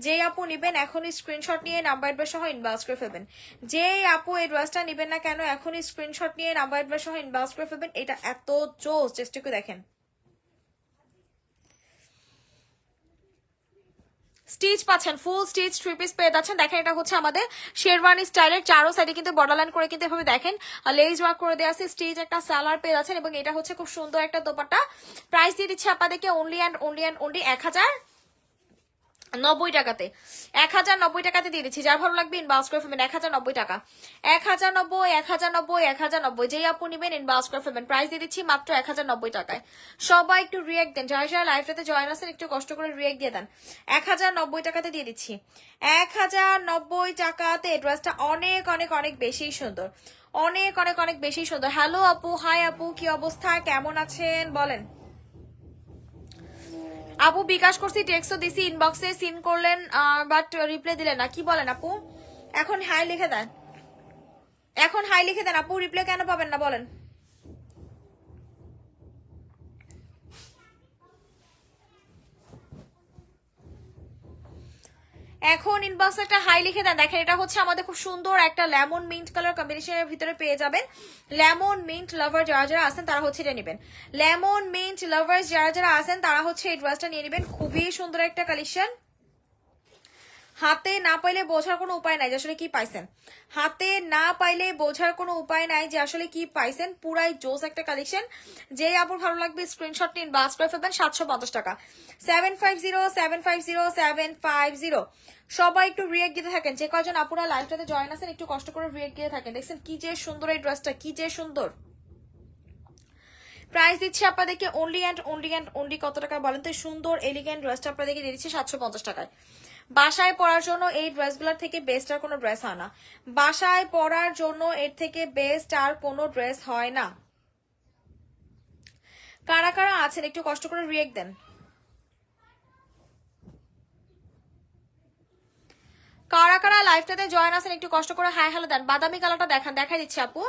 যে আপু নিবেন এখনই স্ক্রিনশট নিয়ে নাম্বার অ্যাড্রেস সহ ইনবক্স করে ফেলবেন। যে আপু এই ড্রেসটা নিবেন না কেন এখনই স্ক্রিনশট নিয়ে নাম্বার অ্যাড্রেস সহ ইনবক্স করে ফেলবেন। এটা এত জোস, জাস্ট একটু দেখেন। স্টিচ পাচ্ছেন, ফুল স্টিচ 3 পিস পেয়ে যাচ্ছেন। দেখেন এটা হচ্ছে আমাদের শেরওয়ানি স্টাইলের, চারো সাইডে কিন্তু বর্ডার লাইন করে কিন্তু এভাবে দেখেন লেজ ওয়ার্ক করে দেওয়া আছে। স্টিচ একটা সালোয়ার পেয়ে যাচ্ছেন এবং এটা হচ্ছে খুব সুন্দর একটা দোপাট্টা। প্রাইস দিয়ে দিচ্ছে আপনাদেরকে only and only and only 1090 টাকাতে। 1090 টাকাতে দিয়ে দিচ্ছি। যার ভালো লাগবে ইনবক্স করে ফেলবেন। 1090 টাকা, 1090, 1090, 1090। যেই আপু নিবেন ইনবক্স করে ফেলবেন। প্রাইস দিয়ে দিচ্ছি মাত্র 1090 টাকায়। সবাই একটু রিয়েক্ট দেন, যারা যারা লাইভটাতে জয়েন আছেন একটু কষ্ট করে রিয়েক্ট দিয়ে দেন। 1090 টাকাতে দিয়ে দিচ্ছি। 1090 টাকাতে। ড্রেসটা অনেক অনেক অনেক বেশি সুন্দর, অনেক অনেক অনেক বেশি সুন্দর। হ্যালো আপু, হাই আপু, কি অবস্থা, কেমন আছেন বলেন? আপু বিকাশ করছি, টেক্সটও দিছি, ইনবক্সে সিন করলেন বাট রিপ্লাই দিলেন না, কি বলেন আপু? এখন হাই লিখে দেন, এখন হাই লিখে দেন আপু, রিপ্লাই কেন পাবেন না বলেন? এখন ইনবক্সে একটা হাই লিখে দেন। দেখেন এটা হচ্ছে আমাদের খুব সুন্দর একটা লেমন মিন্ট কালার কম্বিনেশনের ভিতরে পেয়ে যাবেন। লেমন মিন্ট লাভার যারা যারা আছেন তারা হচ্ছে এটা নেবেন। লেমন মিন্ট লাভার্স যারা যারা আছেন তারা হচ্ছে এই ড্রেসটা নিয়ে নেবেন। খুবই সুন্দর একটা কালেকশন। হাতে না পাইলে বোঝার কোনো উপায় নাই যে আসলে কি পাইছেন। হাতে না পাইলে বোঝার কোনো উপায় নাই যে আসলে কি পাইছেন। পুরাই জোস একটা কালেকশন। যেই আপুর ভালো লাগবে স্ক্রিনশট নিন, বাস করে ফেলবেন। 750 টাকা। 750, 750, 750। সবাই একটু রিয়েক্ট দিতে থাকেন। যে কয়জন আপুরা লাইভটাতে জয়েন আছেন একটু কষ্ট করে রিয়েক্ট দিয়ে থাকেন। দেখছেন কি যে সুন্দর এই ড্রেসটা, কি যে সুন্দর। প্রাইস দিচ্ছি আপনাদেরকে only and only and only কত টাকা বলেন তো? সুন্দর এলিগেন্ট ড্রেসটা আপনাদেরকে দিয়ে দিচ্ছি 750 টাকায়। বাসায় পরার জন্য এই ড্রেসগুলোর থেকে বেস্ট আর কোনো ড্রেস হয় না। বাসায় পরার জন্য এর থেকে বেস্ট আর কোনো ড্রেস হয় না। কারা কারা আছেন একটু কষ্ট করে রিয়েক্ট দেন। কারা কারা লাইভটাতে জয়েন আছেন একটু কষ্ট করে হাই হ্যালো দেন। বাদামি কালারটা দেখান, দেখাই দিচ্ছি আপু,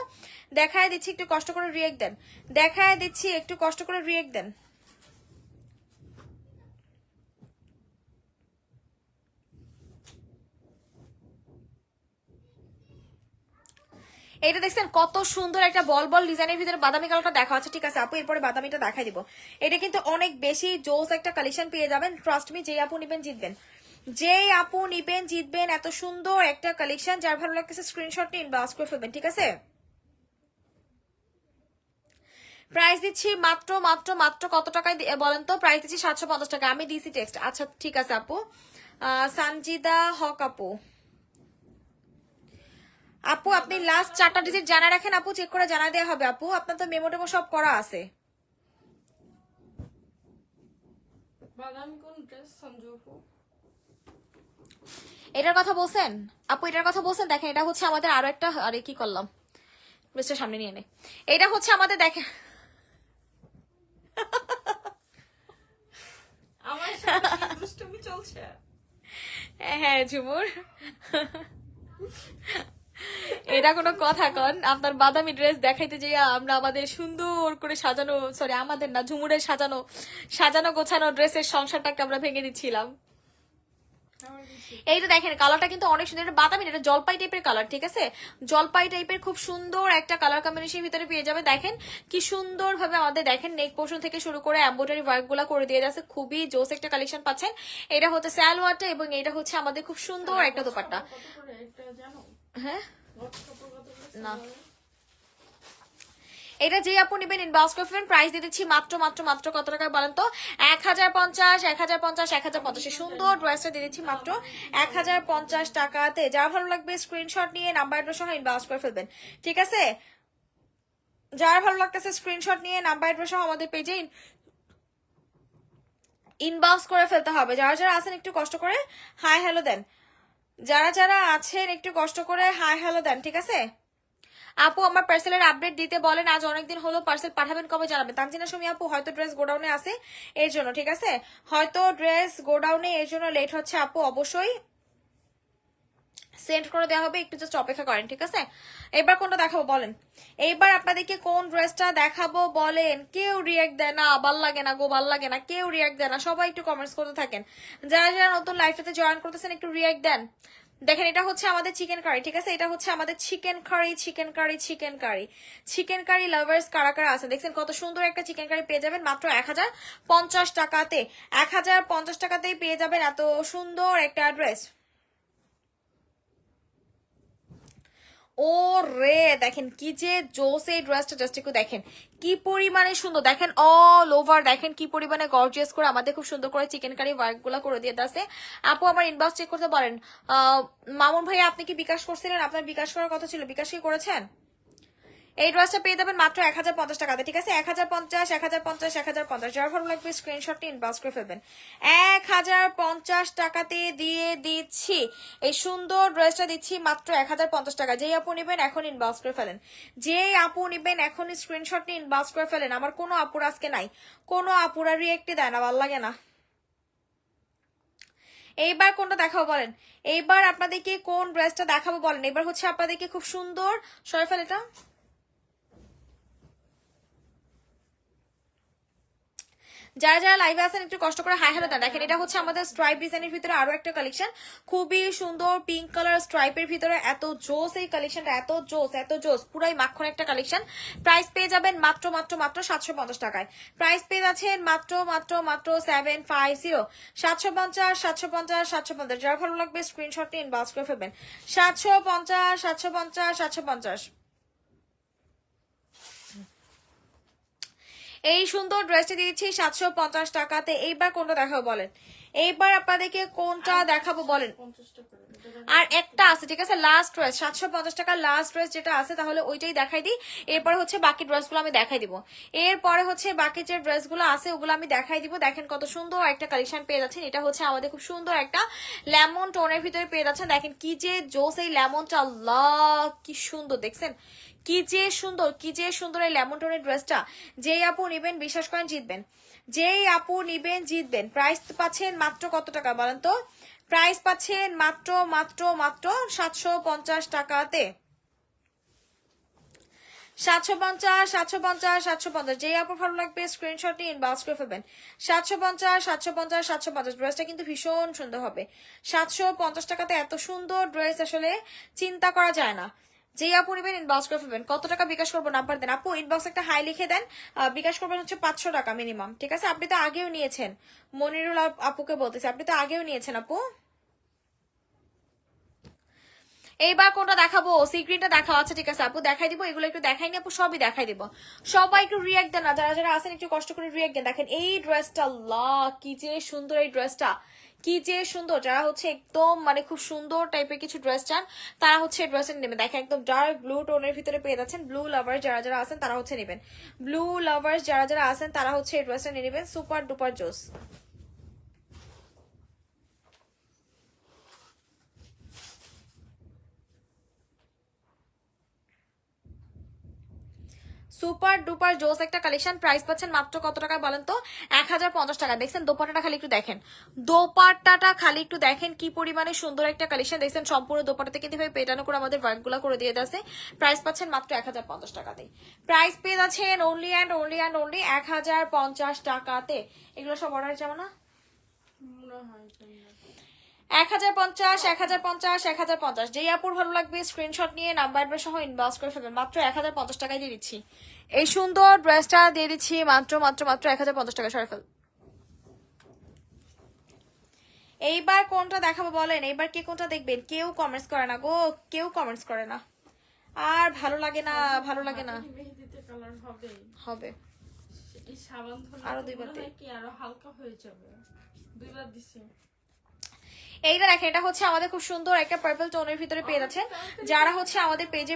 দেখাই দিচ্ছি, একটু কষ্ট করে রিয়েক্ট দেন। দেখাই দিচ্ছি, একটু কষ্ট করে রিয়েক্ট দেন। এটা দেখছেন কত সুন্দর একটা বল বল ডিজাইনের ভিতরে বাদামি কালারটা দেখা আছে। ঠিক আছে আপু, এরপরে বাদামিটা দেখাই দিব। এটা কিন্তু অনেক বেশি জোস একটা কালেকশন পেয়ে যাবেন। ট্রাস্ট মি, যে আপু নিবেন জিতবেন, যে আপু নিবেন জিতবেন। এত সুন্দর একটা কালেকশন, যার ভালো লাগতেছে স্ক্রিনশট নিন বা করে ফেলবেন। ঠিক আছে, প্রাইস দিচ্ছি মাত্র মাত্র মাত্র কত টাকায় বলেন তো? প্রাইস দিচ্ছি 750 টাকা। আমি দিছি টেক্সট। আচ্ছা ঠিক আছে আপু। সানজিদা হক আপু, আপু আপনি লাস্ট 4টা ডিজিট জানা রাখেন আপু, চেক করে জানা দেওয়া হবে আপু। আপনার তো মেমো টেমো সব করা আছে। বাদামি কোন ড্রেস সঞ্জু আপু? এটার কথা বলছেন আপু, এটার কথা বলছেন। দেখেন এটা হচ্ছে আমাদের আরো একটা, আরে কি করলাম, মিস্টার সামনে নিয়ে নে। এটা হচ্ছে আমাদের, দেখেন আমার সাথে কি দুষ্টুমি চলছে? হ্যাঁ ঝুমুর, এটা কোনো কথা কন? আপনার বাদামি ড্রেস দেখাইতে যাইয়া আমরা আমাদের সুন্দর করে সাজানো, সরি আমাদের না, ঝুমুরের সাজানো সাজানো গোছানো ড্রেসের সংসারটাকে আমরা ভেঙে দিচ্ছিলাম। আমার কিছু এই তো দেখেন কালারটা কিন্তু অনেক সুন্দর, এটা বাদামি না, এটা জলপাই টাইপের কালার, ঠিক আছে? জলপাই টাইপের খুব সুন্দর একটা কালার কম্বিনেশন ভিতরে পেয়ে যাবে। দেখেন কি সুন্দর ভাবে আমাদের দেখেন নেক পোর্শন থেকে শুরু করে এমব্রয়ডারি ওয়ার্ক গুলা করে দিয়ে যাচ্ছে, খুবই জোস একটা কালেকশন পাচ্ছেন। এটা হচ্ছে সালোয়ারটা এবং এটা হচ্ছে আমাদের খুব সুন্দর একটা দোপাট্টা। কত করে এটা জানো? হ্যাঁ বক্স কাপড় কত করে না। সেল হয়? এটা যে আপু নেবেন ইনবক্স করবেন, প্রাইস দিয়ে দিচ্ছি মাত্র মাত্র মাত্র কত টাকা বলেন তো? 1050, 1050, 1050। সুন্দর ড্রেসটা দিয়ে দিচ্ছি মাত্র 1050 টাকাতে। যার ভালো লাগবে স্ক্রিনশট নিয়ে নাম্বার সহ ইনবক্স করে ফেলবেন, ঠিক আছে? যার ভালো লাগতেছে স্ক্রিনশট নিয়ে নাম্বার সহ আমাদের পেজে ইনবক্স করে ফেলতে হবে। যারা যারা আছেন একটু কষ্ট করে হাই হ্যালো দেন, যারা যারা আছেন একটু কষ্ট করে হাই হ্যালো দেন, ঠিক আছে? আপু আমার পার্সেলের আপডেট দিতে বলেন, আজ অনেকদিন হলো, পার্সেল পাঠাবেন কবে জানাবেন? তানজিনা সুমি আপু হয়তো ড্রেস গোডাউনে আছে এর জন্য, ঠিক আছে? হয়তো ড্রেস গোডাউনে এর জন্য লেট হচ্ছে আপু, অবশ্যই সেন্ড করে দেওয়া হবে, একটু জাস্ট অপেক্ষা করেন, ঠিক আছে? এবার কোনটা দেখাবো বলেন? এইবার আপনাদেরকে কোন ড্রেসটা দেখাবো বলেন? কেউ রিয়াক্ট দেয় না, ভাল লাগে না গো, ভাল লাগে না, কেউ রিয়াক্ট দেয় না, সবাই একটু কমেন্টস করতে থাকেন। যারা যারা নতুন লাইভটাতে জয়েন করতেছেন একটু রিয়াক্ট দেন। দেখেন এটা হচ্ছে আমাদের চিকেন কারি, ঠিক আছে? এটা হচ্ছে আমাদের chicken curry, chicken curry, chicken curry, chicken curry lovers কারা কারা আছে দেখছেন? কত সুন্দর একটা চিকেন কারি পেয়ে যাবেন মাত্র 1050 টাকাতে। 1050 টাকাতেই পেয়ে যাবেন এত সুন্দর একটা ড্রেস। ও রে দেখেন কি যে জোস এই ড্রেসটা, জাস্ট একটু দেখেন কি পরিমাণে সুন্দর, দেখেন অল ওভার দেখেন কি পরিমাণে গর্জিয়াস করে আমাদের খুব সুন্দর করে চিকেন কারি ওয়ার্ক গুলা করে দিয়ে আছে। আপু আমার ইনবক্স চেক করতে পারেন। মামুন ভাইয়া আপনি কি বিকাশ করছিলেন? আপনার বিকাশ করার কথা ছিল, বিকাশ কি করেছেন? এই ড্রেসটা পেয়ে যাবেন মাত্র 1050 টাকাতে, ঠিক আছে? 1050, 1050, 1050। যার ভালো লাগবে স্ক্রিনশটটি ইনবক্স করে ফেলবেন। 1050 টাকাতে দিয়ে দিচ্ছি এই সুন্দর ড্রেসটা, দিচ্ছি মাত্র 1050 টাকা। যেই আপু নেবেন এখন ইনবক্স করে ফেলেন, যেই আপু নেবেন এখন স্ক্রিনশটটি ইনবক্স করে ফেলেন। আমার কোনো আপুর আজকে নাই, কোনো আপুরা রিয়েক্টে দেয় না, ভালো লাগে না। এইবার কোনটা দেখাবো বলেন? এইবার আপনাদেরকে কোন ড্রেসটা দেখাবো বলেন? এবার হচ্ছে আপনাদেরকে খুব সুন্দর, সরে ফেল এটা। যারা যারা লাইভে আছেন একটু কষ্ট করে হাই হ্যালো দেন। দেখেন এটা হচ্ছে আমাদের স্ট্রাইপ ডিজাইনের ভিতরে আরো একটা কালেকশন, খুবই সুন্দর পিঙ্ক কালার স্ট্রাইপের ভিতরে, এত জোস এই কালেকশনটা, এত জোস এত জোস, পুরাই মাখন একটা কালেকশন। প্রাইস পেয়ে যাবেন মাত্র মাত্র মাত্র 750 টাকায়। প্রাইস পেয়ে যাচ্ছেন মাত্র মাত্র মাত্র 750, 750, 750, 750। যারা ভালো লাগবে স্ক্রিনশট নিয়ে ইনবক্স করে ফেলবেন। 750, 750, 750। এই সুন্দর ড্রেসটি দিয়েছি 750 টাকাতে। এইবার কোনটা দেখাবো বলেন? এইবার আপনাদেরকে কোনটা দেখাবো বলেন? 50 টাকা আর একটা আছে, ঠিক আছে? লাস্ট ড্রেস 750 টাকা লাস্ট ড্রেস যেটা আছে, তাহলে ওইটাই দেখাই দিই। এরপরে হচ্ছে বাকি ড্রেসগুলো আমি দেখাই দিব। এরপরে হচ্ছে বাকি যে ড্রেসগুলো আছে ওগুলো আমি দেখাই দিব। দেখেন কত সুন্দর একটা কালেকশন পেয়ে যাচ্ছেন। এটা হচ্ছে আমাদের খুব সুন্দর একটা লেমন টোনের ভিতরে পেয়ে যাচ্ছেন। দেখেন কি যে জোস এই লেমনটা, আল্লাহ কি সুন্দর দেখছেন, কি যে সুন্দর, কি যে সুন্দর এই লেমন টোনের ড্রেসটা। যেই আপু নিবেন বিশ্বাস করেন জিতবেন, যেই আপু নিবেন জিতবেন। প্রাইস পাচ্ছেন মাত্র কত টাকা বলেন তো? প্রাইস পাচ্ছেন মাত্র মাত্র মাত্র 750 টাকাতে। 750, 750, 750। যেই আপু ভালো লাগবে স্ক্রিনশট নিয়ে ইনবক্স করে ফেলবেন। 750, 750, 750। ড্রেসটা কিন্তু ভীষণ সুন্দর হবে। 750 টাকাতে এত সুন্দর ড্রেস আসলে চিন্তা করা যায় না। যেই আপু নেবেন ইনবক্স করে ফেলবেন। কত টাকা বিকাশ করবো নাম্বার দেন আপু, ইনবক্স একটা হাই লিখে দেন। বিকাশ করবেন হচ্ছে 500 টাকা মিনিমাম, ঠিক আছে? আপনি তো আগেও নিয়েছেন, মনিরুল আপুকে বলতেছি, আপনি তো আগেও নিয়েছেন আপু। এইবার কোনটা দেখাবো? সিক্রেটটা দেখা আছে, ঠিক আছে আপু দেখাই দিব। এগুলো একটু দেখাই নি আপু, সবই দেখাই দিব। সবাই একটু রিয়াক্ট দেন না, যারা যারা আছেন একটু কষ্ট করে রিয়াক্ট দেন। দেখেন এই ড্রেসটা, আল্লাহ কি যে সুন্দর এই ড্রেসটা, কি যে সুন্দর। যারা হচ্ছে একদম মানে খুব সুন্দর টাইপের কিছু ড্রেস চান তারা হচ্ছে এই ড্রেসটা নেবেন। দেখেন একদম ডার্ক ব্লু টোনের ভিতরে পেয়ে যাচ্ছেন। ব্লু লাভার যারা যারা আছেন তারা হচ্ছে নেবেন, ব্লু লাভার্স যারা যারা আছেন তারা হচ্ছে এই ড্রেসটা নিয়ে নেবেন। সুপার ডুপার জোস। সুপার ডুপার জোস একটা কালেকশন। প্রাইস পাচ্ছেন মাত্র কত টাকা বলেন তো? 1050 টাকা। দেখছেন দোপাট্টাটা খালি একটু দেখেন, দোপাট্টাটা খালি একটু দেখেন কি পরিমাণে সুন্দর একটা কালেকশন। দেখছেন সম্পূর্ণ দোপাট্টাতে কিন্তু ভাই পেটানো করে আমাদের ওয়ার্ক গুলা করে দিয়ে যাচ্ছে। প্রাইস পাচ্ছেন মাত্র 1050 টাকাতে। প্রাইস পেয়ে যাচ্ছেন only and only and only 1050 টাকাতে। এগুলো সব অর্ডার যাবে না? মনে হয় 1050, 1050, 1050, যেই আপুর ভালো লাগবে স্ক্রিনশট নিয়ে নাম্বার অ্যাড্রেস সহ ইনবক্স করে ফেলবেন। মাত্র 1050 টাকায় দিয়ে দিচ্ছি এই সুন্দর ড্রেসটা, দিয়ে দিচ্ছি মাত্র মাত্র মাত্র 1050 টাকা। সরে ফেল। এইবার কোনটা দেখাবো বলেন? এইবার কে কোনটা দেখবেন? কেউ কমেন্টস করে না গো, কেউ কমেন্টস করে না। আর ভালো লাগে না, ভালো লাগে না। মেহেদিতে কালার হবে হবে এই সাবান ধরলে আরো তো দুইবার মনে দে। হয় কি আরো হালকা হয়ে যাবে। দুইবার দিছি। এইটা দেখেন, এটা হচ্ছে আমাদের খুব সুন্দর একটা পার্পল টোনের ভিতরে পেয়ে যাচ্ছেন। যারা হচ্ছে আমাদের পেজে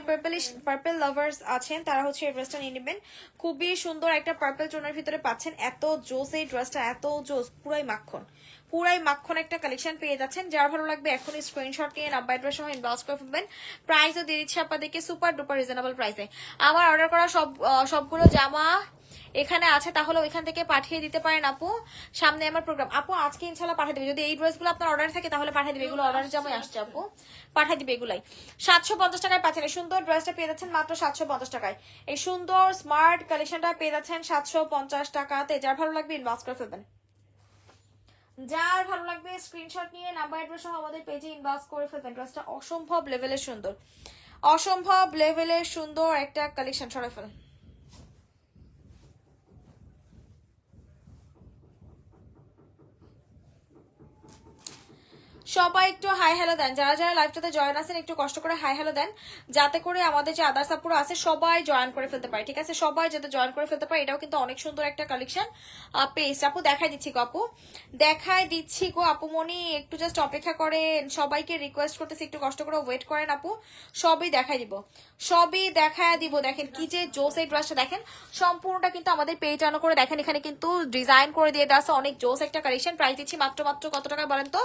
পার্পল লাভার্স আছেন তারা হচ্ছে এই ড্রেসটা নিয়ে নেবেন। খুবই সুন্দর একটা পার্পল টোনের ভিতরে পাচ্ছেন। এত জোস এই ড্রেসটা, এত জোস, পুরাই মাখন, পুরাই মাখন একটা কালেকশন পেয়ে যাচ্ছেন। যার ভালো লাগবে এখনই স্ক্রিনশট নিয়ে নাম্বার অ্যাড্রেস সহ ইনবক্স করে ফেলবেন। প্রাইসও দিয়ে দিচ্ছি আপনাদেরকে সুপার ডুপার রিজনেবল প্রাইসে। আমার অর্ডার করা সবগুলো জামা এখানে আছে, তাহলে ওইখান থেকে পাঠিয়ে দিতে পারেন আপু। সামনে আমার প্রোগ্রাম আপু আজকে ইনশাল্লাহ পাঠিয়ে দেবে। যদি এই ড্রেসগুলো আপনার অর্ডার থাকে তাহলে পাঠিয়ে দিবে। এগুলো অর্ডার জামাই আসছে আপু, পাঠিয়ে দিবে এগুলাই। 750 টাকায় পাচ্ছেন এই সুন্দর ড্রেসটা, পেয়ে যাচ্ছেন মাত্র 750 টাকায়। এই সুন্দর স্মার্ট কালেকশনটা পেয়ে যাচ্ছেন 750 টাকাতে। যার ভালো লাগবে ইনবক্স করে ফেলবেন। যার ভালো লাগবে স্ক্রিনশট নিয়ে নাম্বার অ্যাড্রেস সহ আমাদের পেজে ইনবক্স করে ফেলবেন। ড্রেসটা অসম্ভব লেভেলের সুন্দর, অসম্ভব লেভেলের সুন্দর একটা কালেকশন। সরে ফেলেন। সবাই একটু হাই হ্যালো দেন, যারা যারা লাইভটাতে জয়েন আছেন একটু কষ্ট করে হাই হ্যালো দেন, যাতে করে আমাদের যে আদার্স আপুরা আছে সবাই জয়েন করে ফেলতে পারে। ঠিক আছে, সবাই যাতে জয়েন করে ফেলতে পারে। এটাও কিন্তু অনেক সুন্দর একটা কালেকশন পেজ। আপু দেখাই দিচ্ছি গো, আপু দেখাই দিচ্ছি গো। আপু মনি একটু জাস্ট অপেক্ষা করেন, সবাইকে রিকোয়েস্ট করতেছি একটু কষ্ট করে ওয়েট করেন আপু। সবই দেখাই দিব, সবই দেখায় দিব। দেখেন কি যে জোস এই ড্রেসটা, দেখেন সম্পূর্ণটা কিন্তু আমাদের পেজ রানো করে দেখেন, এখানে কিন্তু ডিজাইন করে দিয়ে দেওয়া আছে। অনেক জোস একটা কালেকশন। প্রাইস দিচ্ছি মাত্র মাত্র কত টাকা বলেন তো?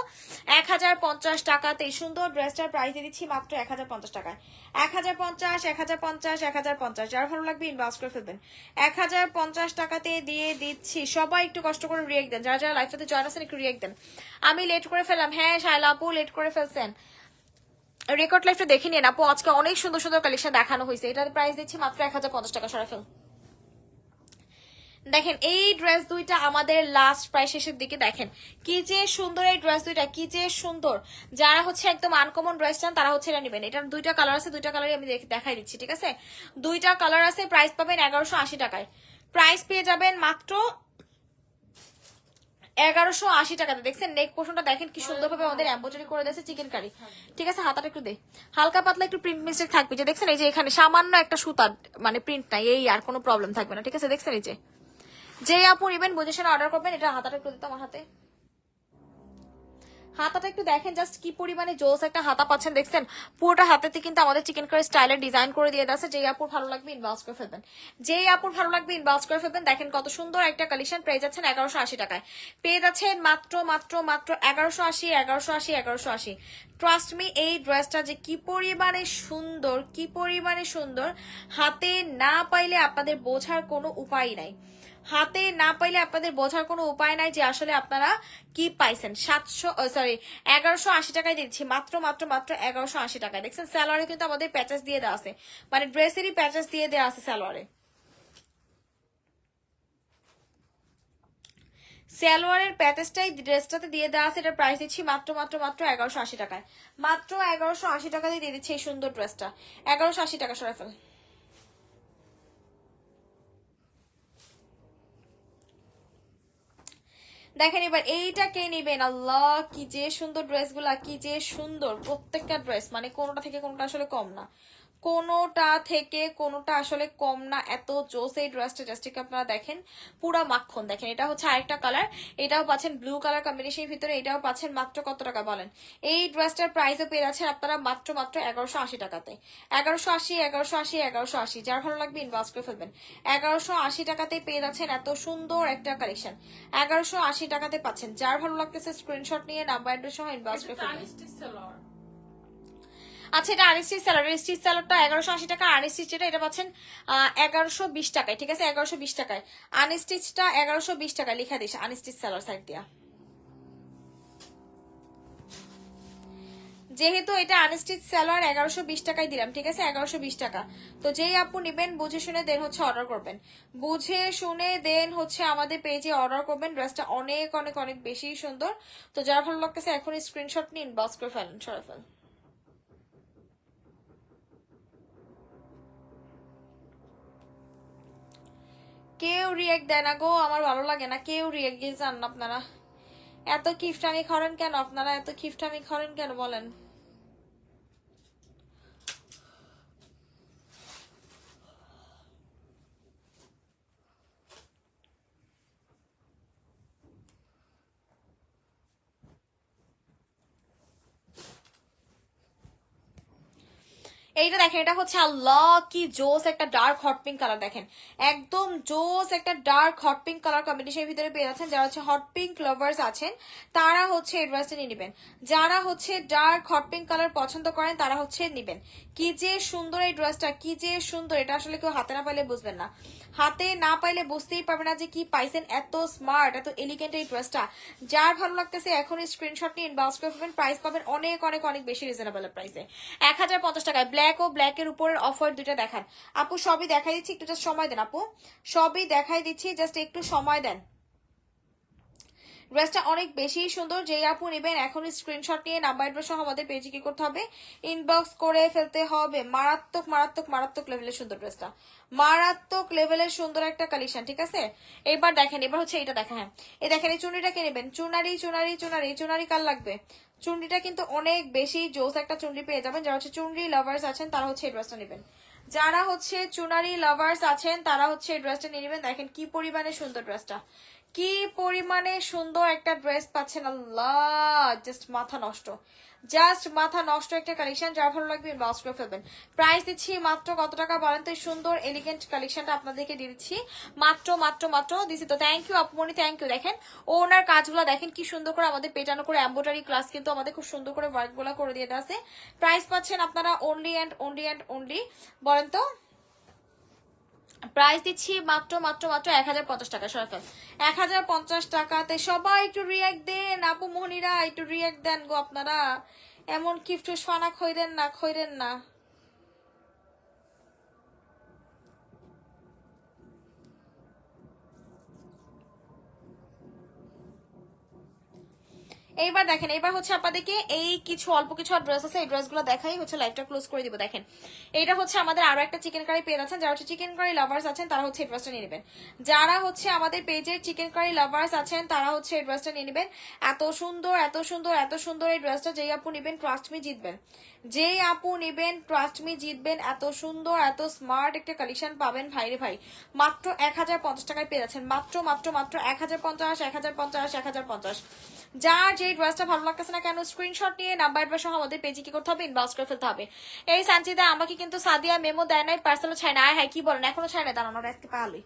1050 টাকাতে সুন্দর ড্রেসটার প্রাইস দিয়ে দিচ্ছি মাত্র 1050 টাকায়। 1050, 1050, 1050। যার ভালো লাগবে ইনবক্স করে ফেলবেন। 1050 টাকাতে দিয়ে দিচ্ছি। সবাই একটু কষ্ট করে রিয়েক্ট দেন, যারা যারা লাইভটাতে জয়েন আছেন একটু রিয়েক্ট দেন। আমি লেট করে ফেললাম, হ্যাঁ শায়লা আপু লেট করে ফেলছেন। রেকর্ড লাইভটা দেখে নিন আপু, আজকে অনেক সুন্দর সুন্দর কালেকশন দেখানো হয়েছে। এটার প্রাইস দিচ্ছি মাত্র 1050 টাকা। সরে ফেল। দেখেন এই ড্রেস দুইটা আমাদের লাস্ট প্রাইস শেষের দিকে। দেখেন কি যে সুন্দর এই ড্রেস দুইটা, কি যে সুন্দর। যারা হচ্ছে একদম আনকমন ড্রেস চান তারা হচ্ছে এটা নেবেন। এটার দুইটা কালার আছে, দুইটা কালারই আমি দেখাই দিচ্ছি। ঠিক আছে, দুইটা কালার আছে। প্রাইস পাবেন 1180 টাকায়। প্রাইস পেয়ে যাবেন মাত্র 1180 টাকাতে। দেখছেন নেক পোর্শনটা দেখেন কি সুন্দরভাবে আমাদের এমব্রয়ডারি করে দিয়েছে চিকেন কারি। ঠিক আছে, হাতাটা একটু দে, হালকা পাতলা একটু প্রিন্ট মিস্টেক থাকবে। যে দেখছেন এই যে এখানে সামান্য একটা সুতা মানে প্রিন্ট নাই, এই আর কোনো প্রবলেম থাকবে না। ঠিক আছে, দেখছেন এই যে আপু ইভেন বুঝে শুনে অর্ডার করবেন। এটা হাতাটা একটু দিতে আমার হাতে, হাতাটা একটু দেখেন জাস্ট কি পরিমাণে জোস একটা হাতা পাচ্ছেন। দেখছেন পুরোটা হাতেতে কিন্তু আমাদের চিকেন কারি স্টাইলের ডিজাইন করে দিয়ে আছে। যেই আপুর ভালো লাগবে ইনবক্স করে ফেলবেন, যেই আপুর ভালো লাগবে ইনবক্স করে ফেলবেন। দেখেন কত সুন্দর একটা কালেকশন পেয়ে যাচ্ছেন 1180 টাকায়। পেয়ে যাচ্ছেন মাত্র মাত্র মাত্র 1180, 1180, 1180। ট্রাস্ট মি এই ড্রেসটা যে কি পরিমাণে সুন্দর, কি পরিমাণে সুন্দর, হাতে না পাইলে আপনাদের বোঝার কোনো উপায় নাই। হাতে না পাইলে আপনাদের বোঝার কোনো উপায় নাই যে আসলে আপনারা কি পাইছেন। 1180 টাকায় দিচ্ছি মাত্র মাত্র মাত্র 1180 টাকায়। দেখছেন সালোয়ারে কিন্তু আমাদের প্যাচেস দিয়ে দেওয়া আছে, মানে ড্রেসেরই প্যাচেস দিয়ে দেওয়া আছে সালোয়ারে। সালোয়ারের প্যাচেসটাই ড্রেসটাতে দিয়ে দেওয়া আছে। এটার প্রাইস দিচ্ছি মাত্র মাত্র মাত্র 1180 টাকায়। মাত্র 1180 টাকা দিয়ে দিচ্ছি এই সুন্দর ড্রেসটা। 1180 টাকা। সরে ফেল। দেখেন এবার এইটা কে নিবেন। আল্লাহ কি যে সুন্দর ড্রেসগুলা, কি যে সুন্দর প্রত্যেকটা ড্রেস, মানে কোনোটা থেকে কোনোটা আসলে কম না, কোনোটা থেকে কোনোটা আসলে কম না। এত জোস এই ড্রেসটা, জাস্টিক আপনারা দেখেন পুরা মাখন। দেখেন এটা হচ্ছে আরেকটা কালার, এটাও পাচ্ছেন ব্লু কালার কম্বিনেশনের ভিতরে। এটাও পাচ্ছেন মাত্র কত টাকা বলেন? এই ড্রেসটার প্রাইসও পেয়ে যাচ্ছেন আপনারা মাত্র মাত্র 1180 টাকাতে। 1180, 1180, 1180। যার ভালো লাগবে ইনবক্স করে ফেলবেন। 1180 টাকাতে পেয়ে যাচ্ছেন এত সুন্দর একটা কালেকশন। 1180 টাকাতে পাচ্ছেন। যার ভালো লাগতেছে স্ক্রিনশট নিয়ে নাম্বার অ্যাড্রেস সহ ইনবক্স করে ফেলবেন। আচ্ছা এটা আনস্টিচ স্যালাড, স্টিচ স্যালাডটা 1180 টাকা। আনস্টিচ যেটা এটা পাচ্ছেন 1120 টাকায়। ঠিক আছে, 1120 টাকায়। আনস্টিচটা 1120 টাকায় লিখা দিস, আনস্টিচ স্যালাড সাইড দিয়া। যেহেতু এটা আনস্টিচ সালোয়ার 1120 টাকায় দিলাম, ঠিক আছে, 1120 টাকা। তো যেই আপু নিবেন বুঝে শুনে দেন হচ্ছে অর্ডার করবেন, বুঝে শুনে দেন হচ্ছে আমাদের পেজে অর্ডার করবেন। ড্রেসটা অনেক অনেক অনেক বেশি সুন্দর। তো যারা ভালো লাগতেছে এখন স্ক্রিনশট নিন, বক্স করে ফেলেন, সরে ফেলেন। কেউ রিয়েক্ট দেয় না গো, আমার ভালো লাগে না কেউ রিয়েক্ট দিয়ে যান না আপনারা। এত কিফটামি করেন কেন আপনারা, এত কিফটামি করেন কেন বলেন? এইটা দেখেন, এটা হচ্ছে আল্লাহ কি জোস একটা ডার্ক হট পিঙ্ক কালার, দেখেন একদম জোস একটা ডার্ক হট পিঙ্ক কালার কম্বিনেশনের ভিতরে পেয়ে যাচ্ছেন। যারা হচ্ছে হট পিঙ্ক লাভার্স আছেন তারা হচ্ছে এই ড্রেসটা নিয়ে নেবেন। যারা হচ্ছে ডার্ক হট পিঙ্ক কালার পছন্দ করেন তারা হচ্ছে নেবেন। কি যে সুন্দর এই ড্রেসটা, কি যে সুন্দর, এটা আসলে কেউ হাতে না পাইলে বুঝবেন না, হাতে না পাইলে বুঝতেই পারবে না যে কি পাইছেন। এত স্মার্ট, এত এলিগেন্ট এই ড্রেসটা। যার ভালো লাগতেছে এখন স্ক্রিনশট নিয়ে ইনবক্স করে ফেলবেন। প্রাইস পাবেন অনেক অনেক অনেক বেশি রিজনেবল প্রাইসে, 1050 টাকায়। ব্ল্যাক ও ব্ল্যাকের উপরের অফার দুইটা দেখান আপু, সবই দেখাই দিচ্ছি, একটু জাস্ট সময় দেন আপু, সবই দেখাই দিচ্ছি, জাস্ট একটু সময় দেন। ড্রেসটা অনেক বেশি সুন্দর। যেই আপু নেবেন এখন স্ক্রিনশট নিয়ে নাম্বার অ্যাড্রেস সহ আমাদের পেজে কি করতে হবে, ইনবক্স করে ফেলতে হবে। মারাত্মক মারাত্মক মারাত্মক লেভেলের সুন্দর ড্রেসটা, মারাত্মক লেভেলের সুন্দর একটা কালেকশন, ঠিক আছে। এবার দেখেন, এবার হচ্ছে এটা দেখেন, হ্যাঁ এই দেখেন এই চুনরিটাকে নেবেন, চুনারি চুনারি চুনারি চুনারি কার লাগবে। চুনরিটা কিন্তু অনেক বেশি জোস একটা চুনরি পেয়ে যাবেন। যারা হচ্ছে চুনরি লাভার্স আছেন তারা হচ্ছে এই ড্রেসটা নেবেন। যারা হচ্ছে চুনারি লাভার্স আছেন তারা হচ্ছে এই ড্রেসটা নিয়ে নেবেন। দেখেন কি পরিমাণে সুন্দর ড্রেসটা, কি পরিমাণে সুন্দর একটা ড্রেস পাচ্ছেন, আল্লাহ জাস্ট মাথা নষ্ট, জাস্ট মাথা নষ্ট একটা কালেকশন। যার ভালো লাগবে ইনবক্স করে ফেলবেন। প্রাইস দিচ্ছি মাত্র কত টাকা বলেন তো? এই সুন্দর এলিগেন্ট কালেকশনটা আপনাদেরকে দিয়ে দিচ্ছি মাত্র মাত্র মাত্র দিচ্ছি। তো থ্যাংক ইউ আপমনি, থ্যাংক ইউ। দেখেন ওনার কাজগুলো দেখেন কি সুন্দর করে আমাদের পেটানো করে এমব্রয়ডারি ক্লাস কিন্তু আমাদের খুব সুন্দর করে ওয়ার্কগুলো করে দিয়ে আছে। প্রাইস পাচ্ছেন আপনারা only and only and only, বলেন তো প্রাইস দিচ্ছি মাত্র মাত্র মাত্র 1050 টাকা। সরকার 1050 টাকাতে। সবাই একটু রিয়াক্ট দেন আপু মোহনীরা, একটু রিয়াক্ট দেন গো আপনারা, এমন কিফটুস ফানা খইরেন না, খইরেন না। এইবার দেখেন, এবার হচ্ছে আপনাদেরকে এই কিছু অল্প কিছু ড্রেস আছে, এই ড্রেসগুলো দেখাই হচ্ছে লাইভটা ক্লোজ করে দিব। দেখেন এইটা হচ্ছে আমাদের আরো একটা চিকেন কারি পেয়ে আছেন। যারা হচ্ছে চিকেন কারি লাভার্স আছেন তারা হচ্ছে এই ড্রেসটা নিয়ে নেবেন। যারা হচ্ছে আমাদের পেজের চিকেন কারি লাভার্স আছেন তারা হচ্ছে এই ড্রেসটা নিয়ে নেবেন। এত সুন্দর এত সুন্দর এত সুন্দর এই ড্রেসটা, যেই আপু নেবেন ট্রাস্ট মি জিতবেন, যেই আপু নেবেন ট্রাস্ট মি জিতবেন। এত সুন্দর এত স্মার্ট একটা কালেকশন পাবেন ভাইরে ভাই, মাত্র 1050 টাকায় পেয়ে যাচ্ছেন। মাত্র মাত্র মাত্র 1050 1050 1050। যার যে ড্রেসটা ভালো লাগতেছে না কেন স্ক্রিনশট নিয়ে নাম্বার অ্যাড্রেস সহ আমাদের পেজে কি করতে হবে, ইনবক্স করে ফেলতে হবে। এই সানচিদা আমাকে কিন্তু সাদিয়া মেমো দেয় নাই, পার্সেলও ছায় না। হ্যাঁ কি বলেন, এখনো ছায় না? দাঁড়ানো আজকে পাহালি,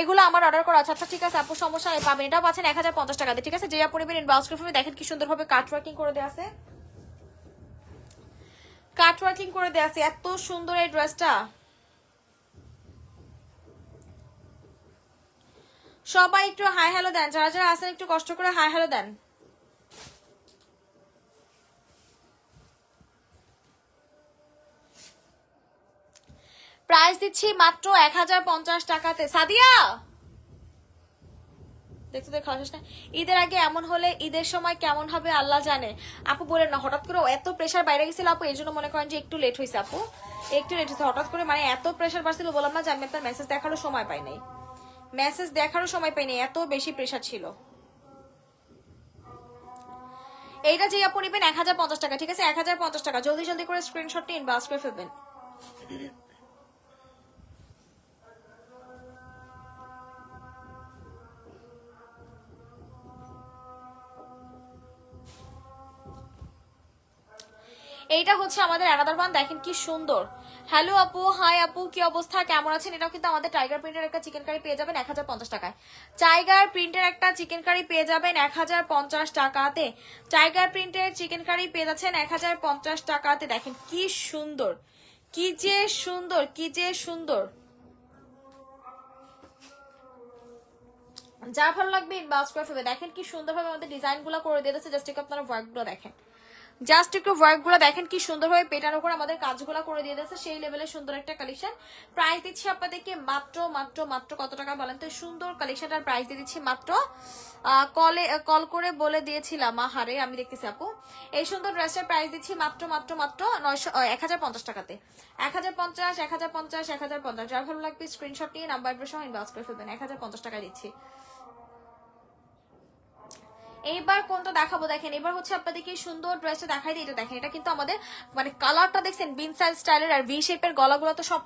এগুলো আমার অর্ডার করা আছে। আচ্ছা ঠিক আছে আপু, সমস্যা নেই, পাবেন। এটাও পাচ্ছেন 1050 টাকা দিয়ে, ঠিক আছে। যে আপু নেবেন ইনবক্স করে ফেলবেন। দেখেন কি সুন্দরভাবে কাট ওয়ার্কিং করে দেওয়া আছে, কাট ওয়ার্কিং করে দেওয়া আছে, এত সুন্দর এই ড্রেসটা। সবাই একটু হাই হ্যালো দেন, যারা যারা আছেন একটু কষ্ট করে হাই হ্যালো দেন। প্রাইস দিচ্ছি মাত্র 1050 টাকাতে। সাদিয়া দেখতে দেখো আসিস না, ঈদের আগে এমন হলে ঈদের সময় কেমন হবে আল্লাহ জানে। আপু বলেন না, হঠাৎ করে এত প্রেশার বাইরে গেছিল আপু, এই জন্য মনে করেন যে একটু লেট হয়েছে আপু, একটু লেট হয়েছে হঠাৎ করে, মানে এত প্রেশার বাড়ছিল বললাম না যে আমি আপনার মেসেজ দেখারও সময় পাই নাই, মেসেজ দেখারও সময় পাই নাই, এত বেশি প্রেশার ছিল। এইটা যে আপু নেবেন 1050 টাকা, ঠিক আছে, 1050 টাকা। জলদি জলদি করে স্ক্রিনশট নিয়ে ইনবক্স করে ফেলবেন। এইটা হচ্ছে আমাদের অ্যানাদার ওয়ান, দেখেন কি সুন্দর। হ্যালো আপু, হাই আপু, কি অবস্থা, কেমন আছেন? এটাও কিন্তু আমাদের টাইগার প্রিন্টের একটা চিকেন কারি পেয়ে যাবেন 1050 টাকায়। টাইগার প্রিন্টের একটা চিকেন কারি পেয়ে যাবেন 1050 টাকাতে। টাইগার প্রিন্টের চিকেন কারি পেয়ে যাচ্ছেন 1050 টাকাতে। দেখেন কি সুন্দর, কি যে সুন্দর, কি যে সুন্দর। যা ভালো লাগবে ইনবক্স করে ফেলবে। দেখেন কি সুন্দরভাবে আমাদের ডিজাইন গুলো করে দিয়েছে, জাস্ট একটু আপনারা ওয়ার্ক গুলো দেখেন, জাস্ট একটু ওয়ার্ক গুলো দেখেন কি সুন্দরভাবে পেটানো করে আমাদের কাজগুলো করে দিয়ে দিয়েছে, সেই লেভেলের সুন্দর একটা কালেকশন। প্রাইস দিচ্ছি আপনাদেরকে মাত্র মাত্র মাত্র কত টাকা বলেন তো? সুন্দর কালেকশনটার প্রাইস দিয়ে দিচ্ছি মাত্র কল করে বলে দিয়েছিলাম আহারে, আমি দেখতেছি আপু। এই সুন্দর ড্রেসটার প্রাইস দিচ্ছি মাত্র মাত্র মাত্র 1050 টাকাতে। 1050, 1050, 1050। যার ভালো লাগবে স্ক্রিনশট নিয়ে নাম্বার সহ ইনবক্স করে ফেলবেন। 1050 টাকা দিচ্ছি। এইবার কোনটা দেখাবো দেখেন, এবার হচ্ছে আপনাদেরকে সুন্দর ড্রেসটা দেখাই দিই। এটা দেখেন, এটা কিন্তু আমাদের মানে কালারটা দেখছেন বিন সাইজ স্টাইলের, আর ভি শেপের গলাগুলো তো সব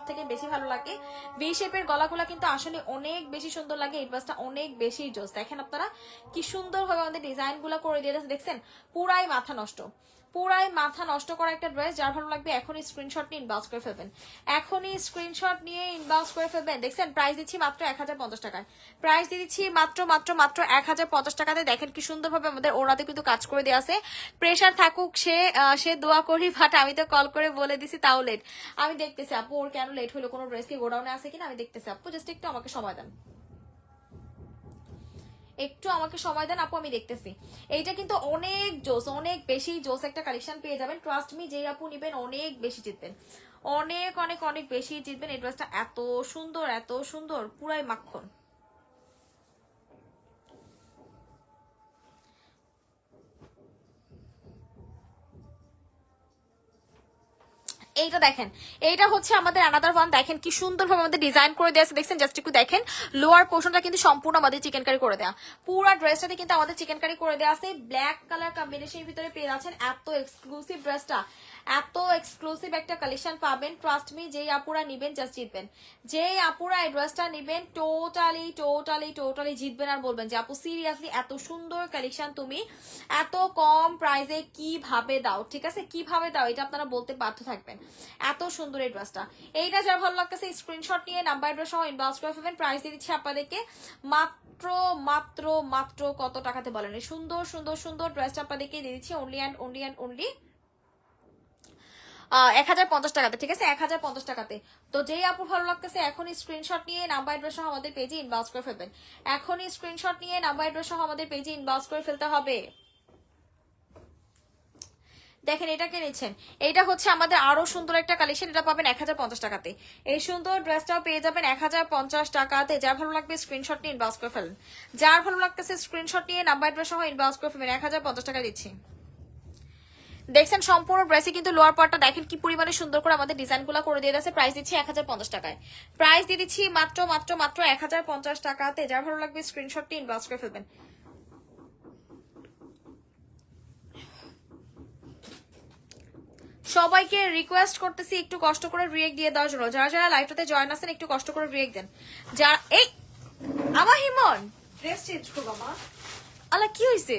থেকে বেশি ভালো লাগে। ভি শেপের গলাগুলো কিন্তু আসলে অনেক বেশি সুন্দর লাগে। এই ড্রেসটা অনেক বেশি জোস। দেখেন আপনারা কি সুন্দরভাবে আমাদের ডিজাইন গুলো করে দিয়ে দেখছেন, পুরাই মাথা নষ্ট, পুরাই মাথা নষ্ট করা একটা ড্রেস। যার ভালো লাগবে এখনই স্ক্রিনশট নিয়ে ইনবক্স করে ফেলবেন, এখনই স্ক্রিনশট নিয়ে ইনবক্স করে ফেলবেন। দেখছেন প্রাইস দিচ্ছি মাত্র 1050 টাকায়। প্রাইস দিয়ে দিচ্ছি মাত্র মাত্র মাত্র 1050 টাকাতে। দেখেন কি সুন্দরভাবে আমাদের ওড়াতে কিন্তু কাজ করে দেওয়া আছে। প্রেশার থাকুক সে দোয়া করি, বাট আমি তো কল করে বলে দিছি তাও লেট। আমি দেখতেছি আপু ওর কেন লেট হলো, কোনো ড্রেস কি গোডাউনে আছে কিনা আমি দেখতেছি আপু, জাস্ট একটু আমাকে সময় দেন, একটু আমাকে সময় দেন আপু, আমি দেখতেছি। এইটা কিন্তু অনেক জোস, অনেক বেশি জোস একটা কালেকশন পেয়ে যাবেন। ট্রাস্ট মি, যেই আপু নিবেন অনেক বেশি জিতবেন, অনেক অনেক অনেক বেশি জিতবেন। এই ড্রেসটা এত সুন্দর, এত সুন্দর, পুরাই মাখন। এইটা দেখেন, এইটা হচ্ছে আমাদের আনাদার ওয়ান। দেখেন কি সুন্দরভাবে আমাদের ডিজাইন করে দেওয়া আছে, দেখছেন? জাস্ট একটু দেখেন, লোয়ার পোর্শনটা কিন্তু সম্পূর্ণ আমাদের চিকেন কারি করে দেওয়া। পুরো ড্রেসটাতে কিন্তু আমাদের চিকেন কারি করে দেওয়া আছে। ব্ল্যাক কালার কম্বিনেশনের ভিতরে পেয়ে যাচ্ছেন। এত এক্সক্লুসিভ ড্রেসটা, এত এক্সক্লুসিভ একটা কালেকশন পাবেন। ট্রাস্ট মি, যেই আপুরা নিবেন জাস্ট জিতবেন। যেই আপুরা এই ড্রেসটা নিবেন টোটালি টোটালি টোটালি জিতবেন, আর বলবেন যে আপু সিরিয়াসলি এত সুন্দর কালেকশন তুমি এত কম প্রাইসে কিভাবে দাও, ঠিক আছে? কিভাবে দাও এটা আপনারা বলতে বাধ্য থাকবেন। এত সুন্দর এই ড্রেসটা। এইটা যার ভালো লাগতেছে স্ক্রিনশট নিয়ে নাম্বার ড্রেস সহ ইনবক্স করে ফেলবেন। প্রাইস দিয়ে দিচ্ছি আপনাদেরকে মাত্র মাত্র মাত্র কত টাকাতে বলেন? এই সুন্দর সুন্দর সুন্দর ড্রেসটা আপনাদেরকে দিয়ে দিচ্ছি only and only and only 1050 টাকাতে, ঠিক আছে? 1050 টাকাতে। তো যেই আপু ভালো লাগতেছে এখনই স্ক্রিনশট নিয়ে নাম্বার ড্রেস সহ আমাদের পেজে ইনবক্স করে ফেলবেন। এখনই স্ক্রিনশট নিয়ে নাম্বার ড্রেস সহ আমাদের পেজে ইনবক্স করে ফেলতে হবে। দেখেন এটা কে নিচ্ছেন, এইটা হচ্ছে আমাদের আরো সুন্দর একটা কালেকশন। এটা পাবেন 1050 টাকাতে। এই সুন্দর ড্রেসটাও পেয়ে যাবেন 1050 টাকাতে। যার ভালো লাগবে স্ক্রিনশট নিয়ে ইনবক্স করে ফেলেন। যার ভালো লাগতেছে স্ক্রিনশট নিয়ে নাম্বার ড্রেস সহ ইনবক্স করে ফেলবেন। 1050 টাকা দিচ্ছি। দেখছেন সম্পূর্ণ ড্রেসে কিন্তু লোয়ার পার্টটা দেখেন কি পরিমাণে সুন্দর করে আমাদের ডিজাইন গুলো করে দিয়ে দিয়েছে। প্রাইস দিচ্ছি 1050 টাকায়। প্রাইস দিয়ে দিচ্ছি মাত্র মাত্র মাত্র 1050 টাকাতে। যার ভালো লাগবে স্ক্রিনশট নিয়ে ইনবক্স করে ফেলবেন। সবাইকে রিকোয়েস্ট করতেছি একটু কষ্ট করে রিয়েক্ট দিয়ে দেওয়ার জন্য। যারা যারা লাইভটাতে জয়েন আছেন একটু কষ্ট করে রিয়েক্ট দেন। যারা এই আমার হিমন ড্রেস চেঞ্জ করবো মা। আলা কি হয়েছে?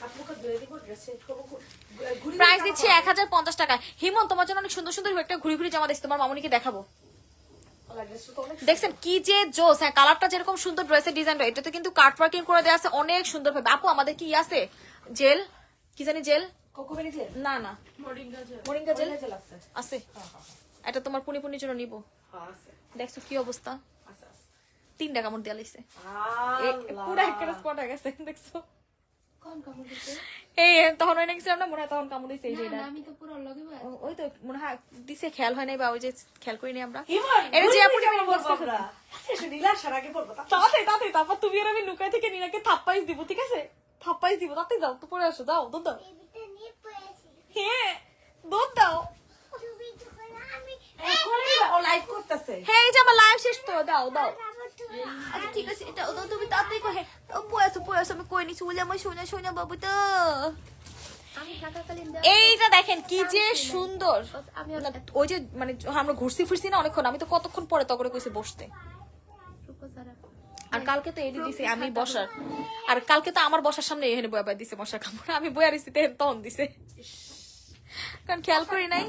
হাত মুখ ধুয়ে দিব, ড্রেস চেঞ্জ করবো। প্রাইস দিচ্ছি 1050 টাকা। হিমন তোমার জন্য অনেক সুন্দর সুন্দর একটা ঘুরি ঘুরি জামা দেখছি, তোমার মামুনিকে দেখাবো। দেখছেন কি যে জোস। হ্যাঁ, কালারটা যেরকম সুন্দর, ড্রেসের ডিজাইনটা এটাতে কিন্তু কাট ওয়ার্কিং করে দেওয়া আছে অনেক সুন্দর ভাবে। আপু আমাদের কি আছে জেল, কি জানি জেল, কোকোবেরি জেল, না না মোরিঙ্গা জেল আছে। এটা তোমার পুনি পুনির জন্য নিবো। দেখছো কি অবস্থা, 3টা কামড় দেওয়া লাগছে, পুরো একটা স্পট হয়ে গেছে। দেখছো এই তখন ওই গেছিলাম না, মনে হয় তখন কামড় দিছে। ওই তো মনে হয় দিছে, খেয়াল হয় নাই, বা ওই যে খেয়াল করিনি আমরা। এটা যে আপু তারপর তুমি আর আমি লুকাই থেকে নিনাকে থাপ্পাইজ দিব, ঠিক আছে? থাপ্পাইজ দিব, তাতে যাও তো পরে আসো, দাও দুধ দাও। হ্যাঁ দুধ দাও। হ্যাঁ এই যে আমার লাইভ শেষ তো, দাও দাও। আচ্ছা ঠিক আছে, এটা তুমি তাড়াতাড়ি কহে পয়সা আমি কই নিছি বলে আমার সোনা বাবু তো। এইটা দেখেন কি যে সুন্দর। ওই যে মানে আমরা ঘুরছি ফিরছি না অনেকক্ষণ, আমি তো কতক্ষণ পরে তখন কইছি বসতে। আর কালকে তো এডি দিছে আমি বসার, আর কালকে তো আমার বসার সামনে এখানে বয়া বয়া দিছে মশার কামড়। আমি বয়া দিছি তখন দিছে, কারণ খেয়াল করি নাই।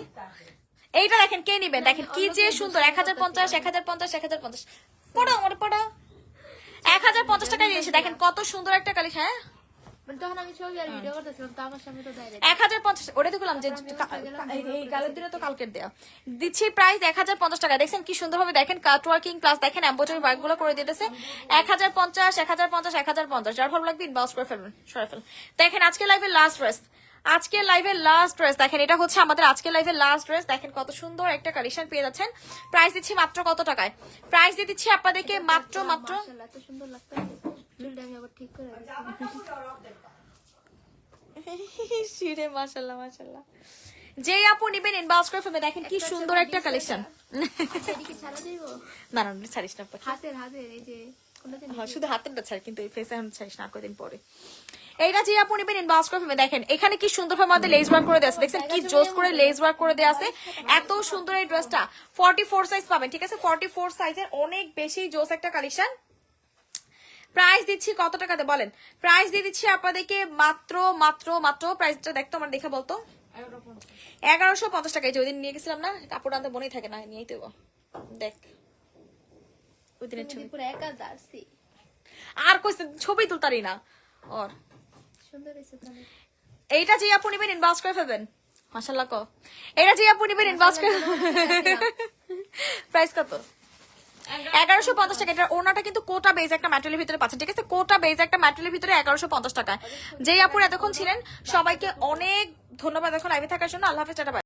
এইটা দেখেন কে নিবেন, দেখেন কি যে সুন্দর। 1050 1050 1050 পড়ো আমার পড়ো। 1050 টাকা দিয়েছে। দেখেন কত সুন্দর একটা কালেকশন। হ্যাঁ মানে তখন আমি ছবি আর ভিডিও করতেছিলাম তো আমার সামনে তো ডাইরেক্ট 1050, ওটা তো বললাম যে এই গালের দিনে তো কালকের দেয়া দিচ্ছি প্রাইস 1050 টাকা। দেখছেন কি সুন্দরভাবে দেখেন কাট ওয়ার্কিং প্লাস দেখেন এমব্রয়ডারি ওয়ার্ক গুলো করে দিতেছে 1050 1050 1050। যার ভালো লাগবে ইনবক্স করে ফেলবেন, সরাই ফেলুন। দেখেন আজকে লাইভের লাস্ট ড্রেস, আজকে লাইভের লাস্ট ড্রেস দেখেন, এটা হচ্ছে আমাদের আজকে লাইভের লাস্ট ড্রেস। দেখেন কত সুন্দর একটা কালেকশন পেয়ে যাচ্ছেন। প্রাইস দিচ্ছি মাত্র কত টাকায়? প্রাইস দিয়ে দিচ্ছি আপনাদেরকে মাত্র মাশাআল্লাহ এত সুন্দর লাগতেছে। চুলটা আমি আবার ঠিক করে শিরে মাশাআল্লাহ মাশাআল্লাহ। যে আপু নিবেন ইনবক্স করে ফেলবেন। দেখেন কি সুন্দর একটা কালেকশন। এদিকে ছাড়া দিব না না ছাড়িস না, হাতের এই যে কোনটা হ্যাঁ শুধু হাতেরটা ছাড়, কিন্তু এই ফেসে এখন ছাড়িস না, কদিন পরে। এইটা যে আপু নিবেন ইনবক্স করে ফেলবেন। দেখেন এখানে কি সুন্দরভাবে আমাদের লেস ওয়ার্ক করে দেওয়া আছে, দেখছেন কি জোস করে লেস ওয়ার্ক করে দেওয়া আছে। এত সুন্দর এই ড্রেসটা 44 সাইজ পাবেন, ঠিক আছে? 44 সাইজের অনেক বেশি জোস একটা কালেকশন। প্রাইস দিচ্ছি কত টাকাতে বলেন? প্রাইস দিয়ে দিচ্ছি আপনাদেরকে মাত্র মাত্র মাত্র প্রাইসটা দেখতো আমার দেখে বলতো 1150 টাকা। যে ওই দিন নিয়ে গেছিলাম না, কাপড় আনতে মনেই থাকে না, নিয়েই দেবো। দেখ ওই দিনের ছবি পুরো একা দাঁড়ছি আর কই ছবি তুলতারি না ওর। সুন্দর হয়েছে তো অনেক। এইটা যে আপু নিবেন ইনবক্স করে ফেলবেন। মাশাআল্লাহ কো এইটা যে আপু নিবেন ইনবক্স করে। প্রাইস কত? 1150 টাকা। এটা ওনাটা কিন্তু কোটা বেজ একটা ম্যাটেরিয়ালের ভিতরে পাচ্ছেন, ঠিক আছে? কোটা বেজ একটা ম্যাটেরিয়ালের ভিতরে 1150 টাকা। যেই আপুর এতক্ষণ ছিলেন সবাইকে অনেক ধন্যবাদ এখন লাইভে থাকার জন্য। আল্লাহ হাফেজ, টাটা।